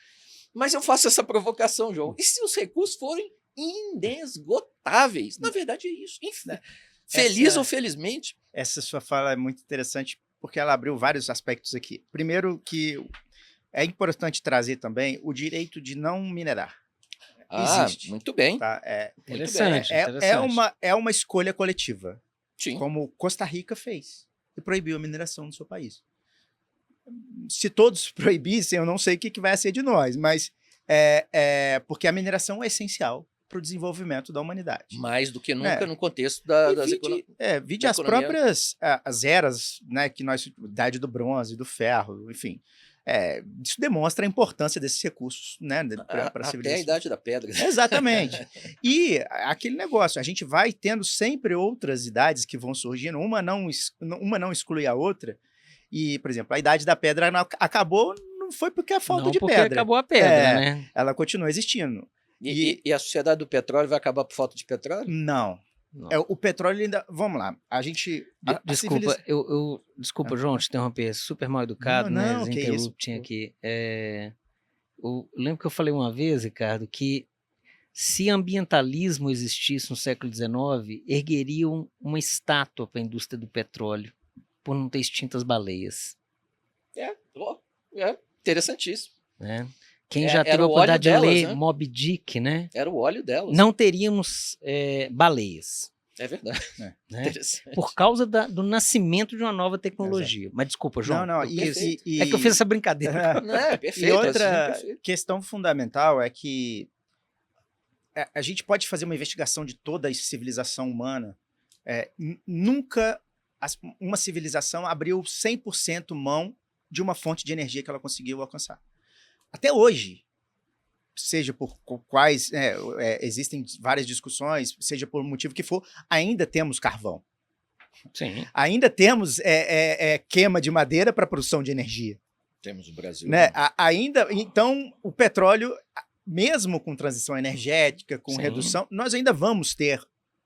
Mas eu faço essa provocação, João. E se os recursos forem inesgotáveis? Na verdade, é isso. Enfim, feliz ou felizmente. Essa sua fala é muito interessante, porque ela abriu vários aspectos aqui. Primeiro que... é importante trazer também o direito de não minerar. Existe. Muito bem. Tá? Interessante. É uma escolha coletiva. Sim. Como Costa Rica fez. e proibiu a mineração no seu país. Se todos proibissem, eu não sei o que vai ser de nós, mas porque a mineração é essencial para o desenvolvimento da humanidade. Mais do que Né? nunca no contexto das economias. Vide as próprias as eras, né, que nós, idade do bronze, do ferro, enfim. Isso demonstra a importância desses recursos, né, para a civilização. Até a idade da pedra. Exatamente. E aquele negócio, a gente vai tendo sempre outras idades que vão surgindo, uma não exclui a outra. E, por exemplo, a idade da pedra acabou, não foi porque é falta de pedra. Não porque acabou a pedra, né? Ela continua existindo. E a sociedade do petróleo vai acabar por falta de petróleo? Não. O petróleo ainda... Vamos lá, a gente... Desculpa, desculpa, João, te interromper, super mal educado, não, né? Que Interrupting aqui. Eu lembro que eu falei uma vez, Ricardo, que se ambientalismo existisse no século XIX, ergueriam uma estátua para a indústria do petróleo, por não ter extinto as baleias. Interessantíssimo. Né? Quem já teve a oportunidade de ler, né? Moby Dick, né? Era o óleo delas. Não teríamos baleias. É verdade. Né? Por causa do nascimento de uma nova tecnologia. Exato. Mas desculpa, João. Não, é que eu fiz essa brincadeira. Não, é perfeito. E outra questão fundamental é que a gente pode fazer uma investigação de toda a civilização humana. Nunca uma civilização abriu 100% mão de uma fonte de energia que ela conseguiu alcançar. Até hoje, seja por quais existem várias discussões, seja por motivo que for, ainda temos carvão. Sim. Ainda temos queima de madeira para produção de energia. Temos o Brasil. Né? Então, o petróleo, mesmo com transição energética, com redução, nós ainda vamos ter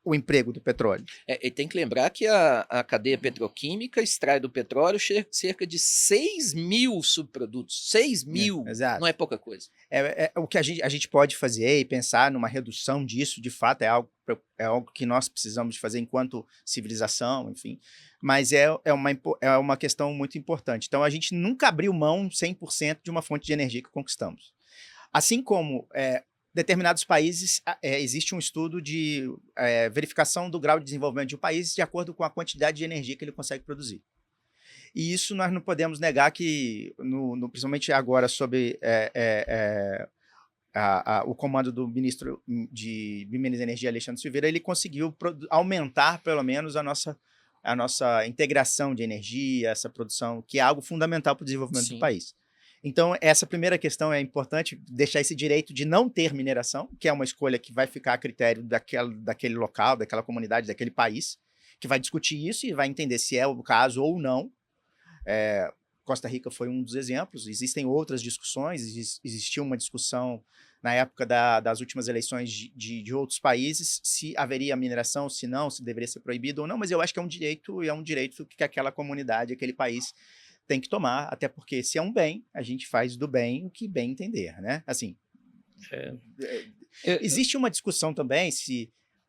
o emprego do petróleo. E tem que lembrar que a cadeia petroquímica extrai do petróleo cerca de 6 mil subprodutos. 6 mil, exato. Não é pouca coisa. O que a gente pode fazer e pensar numa redução disso, de fato, é algo que nós precisamos de fazer enquanto civilização, enfim. Mas é uma questão muito importante. Então, a gente nunca abriu mão 100% de uma fonte de energia que conquistamos. Assim como... determinados países, existe um estudo de verificação do grau de desenvolvimento de um país de acordo com a quantidade de energia que ele consegue produzir. E isso nós não podemos negar que, principalmente agora, sob o comando do ministro de Minas e Energia, Alexandre Silveira, ele conseguiu aumentar, pelo menos, a nossa integração de energia, essa produção, que é algo fundamental para o desenvolvimento do país. Então, essa primeira questão é importante, deixar esse direito de não ter mineração, que é uma escolha que vai ficar a critério daquele local, daquela comunidade, daquele país, que vai discutir isso e vai entender se é o caso ou não. Costa Rica foi um dos exemplos, existem outras discussões, existiu uma discussão na época das últimas eleições de outros países, se haveria mineração, se não, se deveria ser proibido ou não, mas eu acho que é um direito que aquela comunidade, aquele país tem que tomar, até porque se é um bem, a gente faz do bem o que bem entender, né? Assim, existe uma discussão também,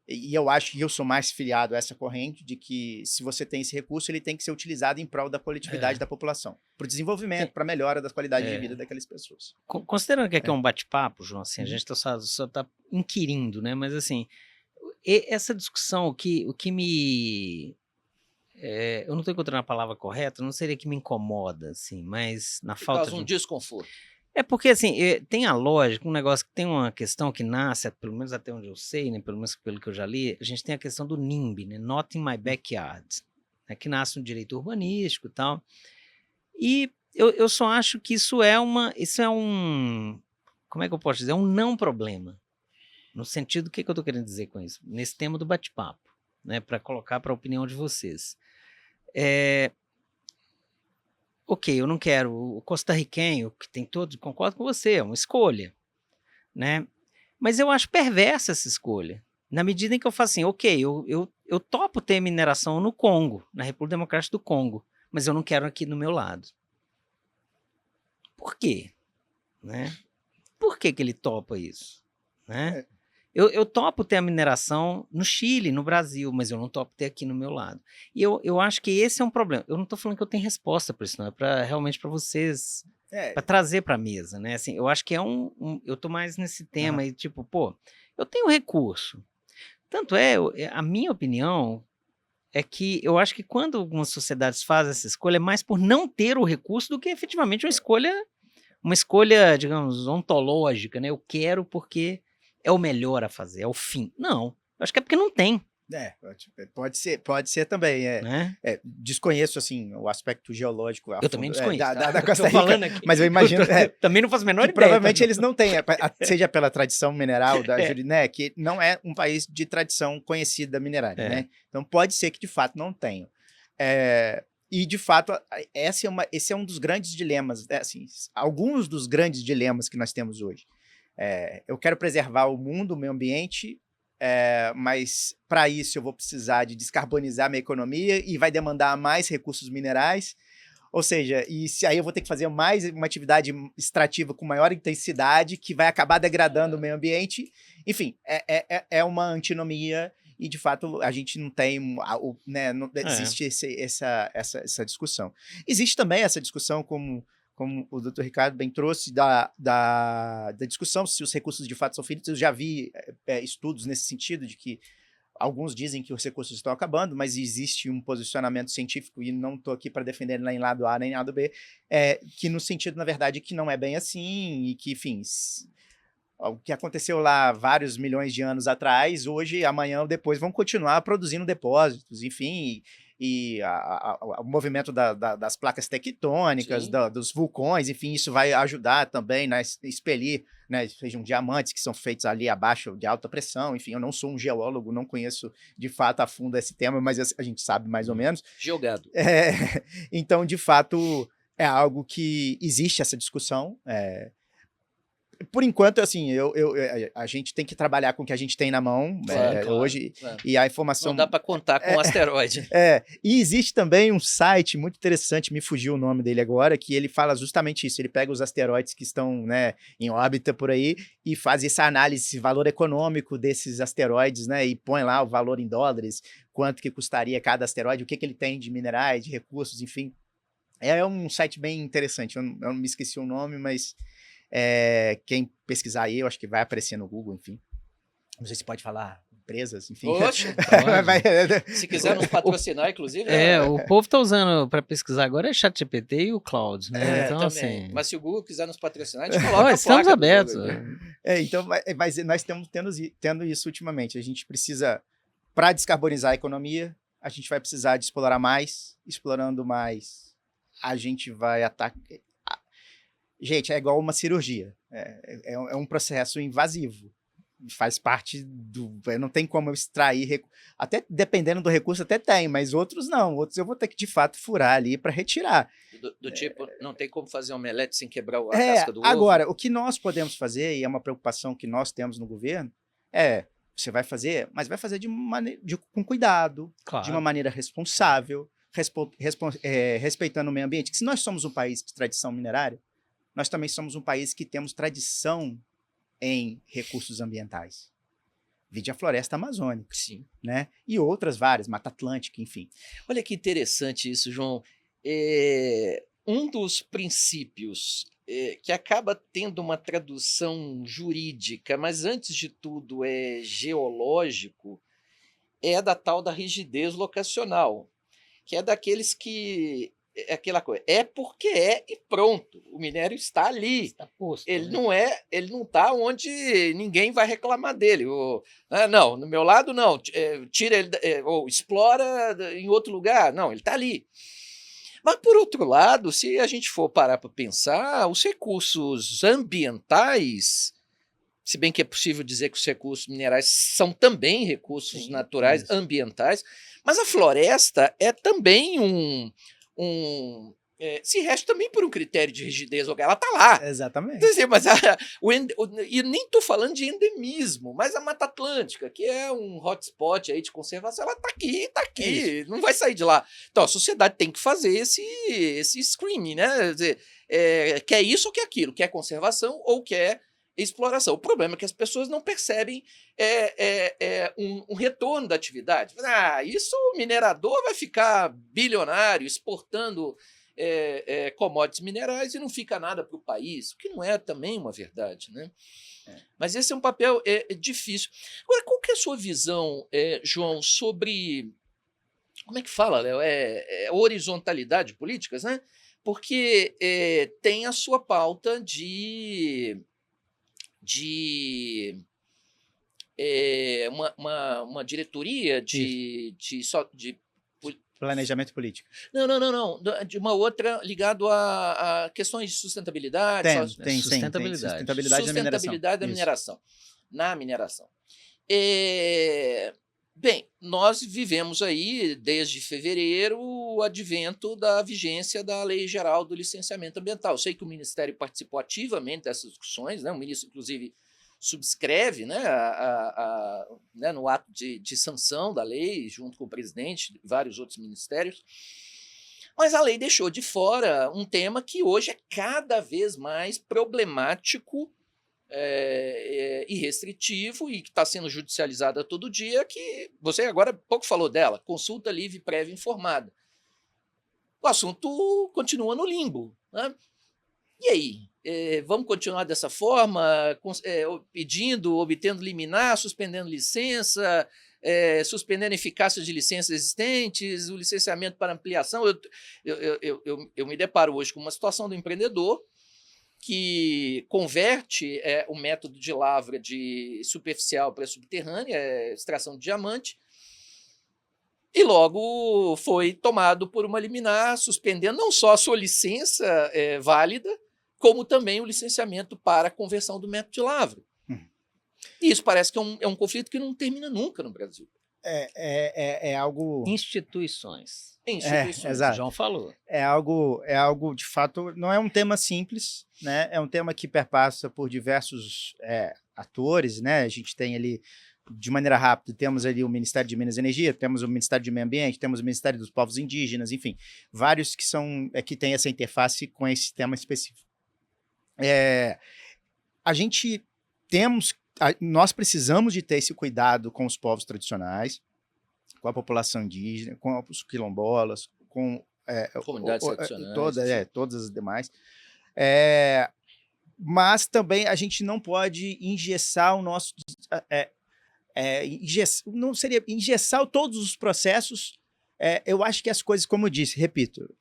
e eu acho que eu sou mais filiado a essa corrente, de que se você tem esse recurso, ele tem que ser utilizado em prol da coletividade da população, para o desenvolvimento, para a melhora da qualidade de vida daquelas pessoas. Considerando que aqui é um bate-papo, João, assim, a gente só está inquirindo, né? Mas assim, essa discussão, o que me... eu não estou encontrando a palavra correta, não seria que me incomoda, assim, mas na falta de um desconforto. Porque, assim, tem a lógica, um negócio que tem uma questão que nasce, pelo menos até onde eu sei, né, pelo menos pelo que eu já li, a gente tem a questão do NIMBY, né, Not in My Backyard, né, que nasce no direito urbanístico e tal, e eu só acho que isso é um, como é que eu posso dizer, um não problema, no sentido, o que eu estou querendo dizer com isso? Nesse tema do bate-papo, né, para colocar para a opinião de vocês. Ok, eu não quero, o costarriquenho, que tem todos, concordo com você, é uma escolha, né? Mas eu acho perversa essa escolha, na medida em que eu falo assim, ok, eu topo ter mineração no Congo, na República Democrática do Congo, mas eu não quero aqui no meu lado. Por quê? Né? Por que ele topa isso? Né? Eu topo ter a mineração no Chile, no Brasil, mas eu não topo ter aqui no meu lado. E eu acho que esse é um problema. Eu não estou falando que eu tenho resposta para isso, não. É realmente para vocês, para trazer para a mesa, né? Assim, eu acho que eu estou mais nesse tema aí, tipo, eu tenho recurso. Tanto a minha opinião, é que eu acho que quando algumas sociedades fazem essa escolha, é mais por não ter o recurso do que efetivamente uma escolha, digamos, ontológica, né? Eu quero porque é o melhor a fazer, é o fim. Não, eu acho que é porque não tem, Pode ser também. né? Desconheço assim o aspecto geológico a Eu também fundo, desconheço, da tá? Costa Tô Rica, falando aqui. mas eu imagino Também não faço a menor que ideia. provavelmente tá? eles não têm, seja pela tradição mineral né, que não é um país de tradição conhecida minerária, né? Então pode ser que de fato não tenham. E de fato esse é um dos grandes dilemas, assim, alguns dos grandes dilemas que nós temos hoje. Eu quero preservar o mundo, o meio ambiente, mas para isso eu vou precisar de descarbonizar minha economia e vai demandar mais recursos minerais, ou seja, aí eu vou ter que fazer mais uma atividade extrativa com maior intensidade que vai acabar degradando o meio ambiente. Enfim, é uma antinomia e de fato a gente não tem, né, não existe essa discussão. Existe também essa discussão como o Dr. Ricardo bem trouxe, da discussão se os recursos de fato são finitos. Eu já vi estudos nesse sentido, de que alguns dizem que os recursos estão acabando, mas existe um posicionamento científico, e não estou aqui para defender nem lado A nem lado B, que no sentido, na verdade, que não é bem assim, e que, enfim, o que aconteceu lá vários milhões de anos atrás, hoje, amanhã ou depois, vão continuar produzindo depósitos, enfim, e o movimento das placas tectônicas, dos vulcões, enfim, isso vai ajudar também a expelir, né, sejam diamantes que são feitos ali abaixo de alta pressão, enfim, eu não sou um geólogo, não conheço de fato a fundo esse tema, mas a gente sabe mais ou menos. Geogado. Então, de fato, é algo que existe essa discussão, por enquanto, assim, a gente tem que trabalhar com o que a gente tem na mão, claro, hoje, claro. E a informação... Não dá para contar com o asteroide. E existe também um site muito interessante, me fugiu o nome dele agora, que ele fala justamente isso, ele pega os asteroides que estão, né, em órbita por aí e faz essa análise, valor econômico desses asteroides, né, e põe lá o valor em dólares, quanto que custaria cada asteroide, o que ele tem de minerais, de recursos, enfim. É um site bem interessante, eu não me esqueci o nome, mas... quem pesquisar aí, eu acho que vai aparecer no Google, enfim. Não sei se pode falar empresas, enfim. Oxe, se quiser nos patrocinar, inclusive. O povo está usando para pesquisar agora ChatGPT e o Cloud, né? Então, também. assim... Mas se o Google quiser nos patrocinar, a gente coloca estamos abertos. Então, mas nós estamos tendo isso ultimamente. A gente precisa, para descarbonizar a economia, a gente vai precisar de explorar mais. Explorando mais, a gente vai atacar... Gente, é igual uma cirurgia. É um processo invasivo. Faz parte do... Não tem como eu extrair... Até dependendo do recurso, até tem, mas outros não. Outros eu vou ter que, de fato, furar ali para retirar. Do tipo, não tem como fazer um omelete sem quebrar a casca do ovo? Agora, o que nós podemos fazer, e é uma preocupação que nós temos no governo, você vai fazer, mas vai fazer com cuidado, claro, de uma maneira responsável, respeitando o meio ambiente. Que se nós somos um país de tradição minerária, nós também somos um país que temos tradição em recursos ambientais. Vide a floresta amazônica. Sim. Né? E outras várias, Mata Atlântica, enfim. Olha que interessante isso, João. Um dos princípios que acaba tendo uma tradução jurídica, mas antes de tudo é geológico, é da tal da rigidez locacional, que é daqueles que... aquela coisa, porque e pronto, o minério está ali, está posto, ele não está onde ninguém vai reclamar dele, não, no meu lado não, tira ele, ou explora em outro lugar, não, ele está ali. Mas por outro lado, se a gente for parar para pensar, os recursos ambientais, se bem que é possível dizer que os recursos minerais são também recursos naturais, ambientais, mas a floresta é também se rege também por um critério de rigidez, ela está lá. Exatamente. Mas e nem estou falando de endemismo, mas a Mata Atlântica, que é um hotspot aí de conservação, ela está aqui, não vai sair de lá. Então a sociedade tem que fazer esse screening, né? Quer dizer, quer isso ou quer aquilo, quer conservação ou quer exploração. O problema é que as pessoas não percebem um retorno da atividade. Isso o minerador vai ficar bilionário exportando commodities minerais e não fica nada para o país, o que não é também uma verdade, né? Mas esse é um papel difícil. Agora, qual que é a sua visão, João, sobre como é que fala, Léo? É horizontalidade de políticas, né? Porque tem a sua pauta de uma diretoria de Planejamento político. Não. De uma outra ligado a questões de sustentabilidade. Tem Sustentabilidade. Sustentabilidade da mineração. Na mineração. Bem, nós vivemos aí, desde fevereiro, o advento da vigência da Lei Geral do Licenciamento Ambiental. Eu sei que o Ministério participou ativamente dessas discussões, né? O ministro, inclusive, subscreve, né, né, no ato de sanção da lei, junto com o presidente e vários outros ministérios. Mas a lei deixou de fora um tema que hoje é cada vez mais problemático e restritivo e que está sendo judicializada todo dia, que você agora pouco falou dela, consulta livre, prévia informada. O assunto continua no limbo, né? E aí? Vamos continuar dessa forma, pedindo, obtendo liminar, suspendendo licença, suspendendo a eficácia de licenças existentes, o licenciamento para ampliação. Eu me deparo hoje com uma situação do empreendedor que converte o método de lavra de superficial para subterrânea, extração de diamante, e logo foi tomado por uma liminar, suspendendo não só a sua licença válida, como também o licenciamento para a conversão do método de lavra. E isso parece que é um conflito que não termina nunca no Brasil. É algo... Instituições. Exato. O João falou. É algo, de fato, não é um tema simples, né? É um tema que perpassa por diversos atores, né? A gente tem ali, de maneira rápida, temos ali o Ministério de Minas e Energia, temos o Ministério de Meio Ambiente, temos o Ministério dos Povos Indígenas, enfim, vários que têm essa interface com esse tema específico. Nós precisamos de ter esse cuidado com os povos tradicionais, com a população indígena, com os quilombolas, com comunidades tradicionais, todas as demais. Mas também a gente não pode engessar o nosso... não seria engessar todos os processos. Eu acho que as coisas, como eu disse, repito,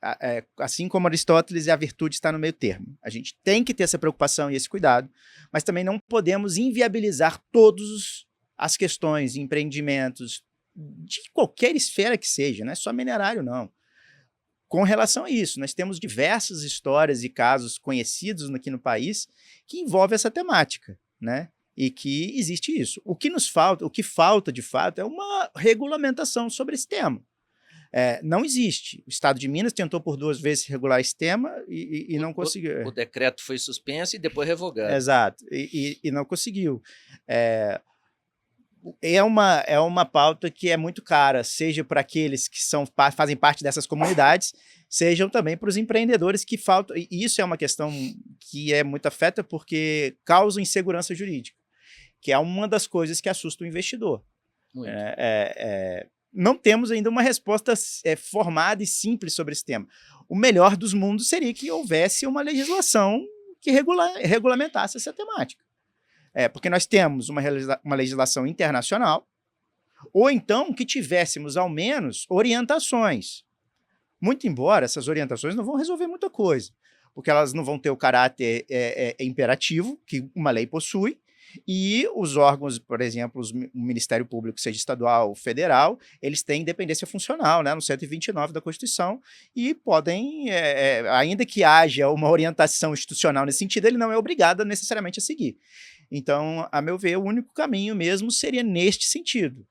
assim como Aristóteles, a virtude está no meio termo. A gente tem que ter essa preocupação e esse cuidado, mas também não podemos inviabilizar todas as questões, empreendimentos, de qualquer esfera que seja, não é só minerário, não. Com relação a isso, nós temos diversas histórias e casos conhecidos aqui no país que envolvem essa temática, né? E que existe isso. O que falta, de fato, é uma regulamentação sobre esse tema. Não existe. O Estado de Minas tentou por 2 vezes regular esse tema e não conseguiu. O decreto foi suspenso e depois revogado. Exato, e não conseguiu. É uma pauta que é muito cara, seja para aqueles que fazem parte dessas comunidades, sejam também para os empreendedores que faltam. E isso é uma questão que é muito afeta porque causa insegurança jurídica, que é uma das coisas que assusta o investidor. Muito. Não temos ainda uma resposta formada e simples sobre esse tema. O melhor dos mundos seria que houvesse uma legislação que regulamentasse essa temática. Porque nós temos uma legislação internacional, ou então que tivéssemos, ao menos, orientações. Muito embora essas orientações não vão resolver muita coisa, porque elas não vão ter o caráter imperativo que uma lei possui, e os órgãos, por exemplo, o Ministério Público, seja estadual ou federal, eles têm independência funcional, né, no 129 da Constituição, e podem, ainda que haja uma orientação institucional nesse sentido, ele não é obrigado necessariamente a seguir. Então, a meu ver, o único caminho mesmo seria neste sentido.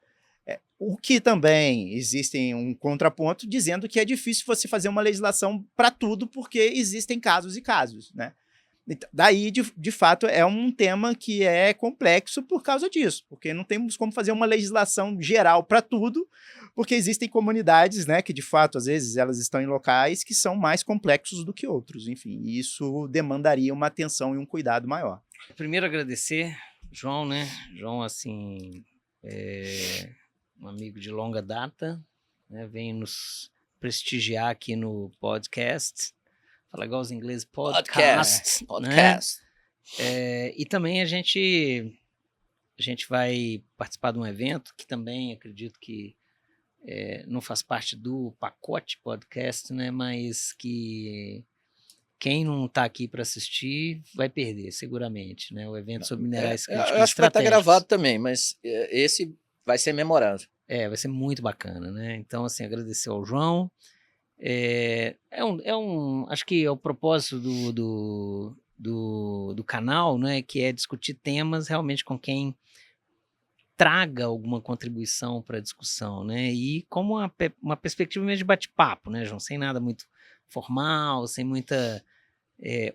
O que também existe um contraponto dizendo que é difícil você fazer uma legislação para tudo, porque existem casos e casos, né? Daí, de fato, é um tema que é complexo por causa disso, porque não temos como fazer uma legislação geral para tudo, porque existem comunidades, né, que, de fato, às vezes, elas estão em locais que são mais complexos do que outros. Enfim, isso demandaria uma atenção e um cuidado maior. Primeiro, agradecer, João, né? João, assim, um amigo de longa data, né? Vem nos prestigiar aqui no podcast. Fala igual os ingleses, podcast. Né? E também a gente vai participar de um evento que também acredito que não faz parte do pacote podcast, né? Mas que quem não está aqui para assistir vai perder, seguramente, né? O evento sobre minerais críticos eu acho que vai estar estratégicos. gravado também, mas esse vai ser memorável. Vai ser muito bacana, né? Então, assim, agradecer ao João. Acho que é o propósito do canal, né? Que é discutir temas realmente com quem traga alguma contribuição para a discussão, né? E como uma perspectiva mesmo de bate-papo, né, João? Sem nada muito formal, sem muita,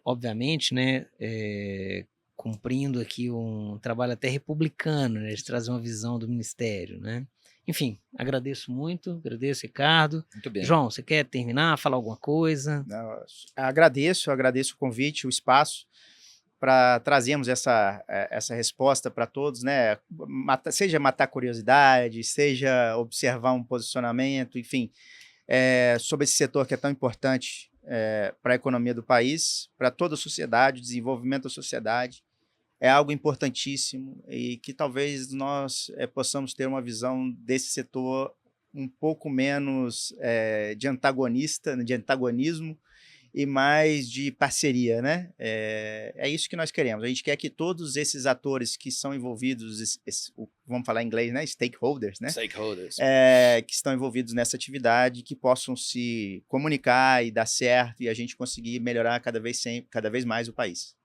obviamente, né, cumprindo aqui um trabalho até republicano, né, de trazer uma visão do Ministério, né? Enfim, agradeço muito, agradeço, Ricardo. Muito bem. João, você quer terminar, falar alguma coisa? Não, agradeço o convite, o espaço, para trazermos essa resposta para todos, né? Seja matar curiosidade, seja observar um posicionamento, enfim, sobre esse setor que é tão importante para a economia do país, para toda a sociedade, o desenvolvimento da sociedade, é algo importantíssimo e que talvez nós possamos ter uma visão desse setor um pouco menos de antagonismo, e mais de parceria, né? É isso que nós queremos. A gente quer que todos esses atores que são envolvidos, vamos falar em inglês, né? Stakeholders, né? Stakeholders. Que estão envolvidos nessa atividade, que possam se comunicar e dar certo e a gente conseguir melhorar cada vez mais o país.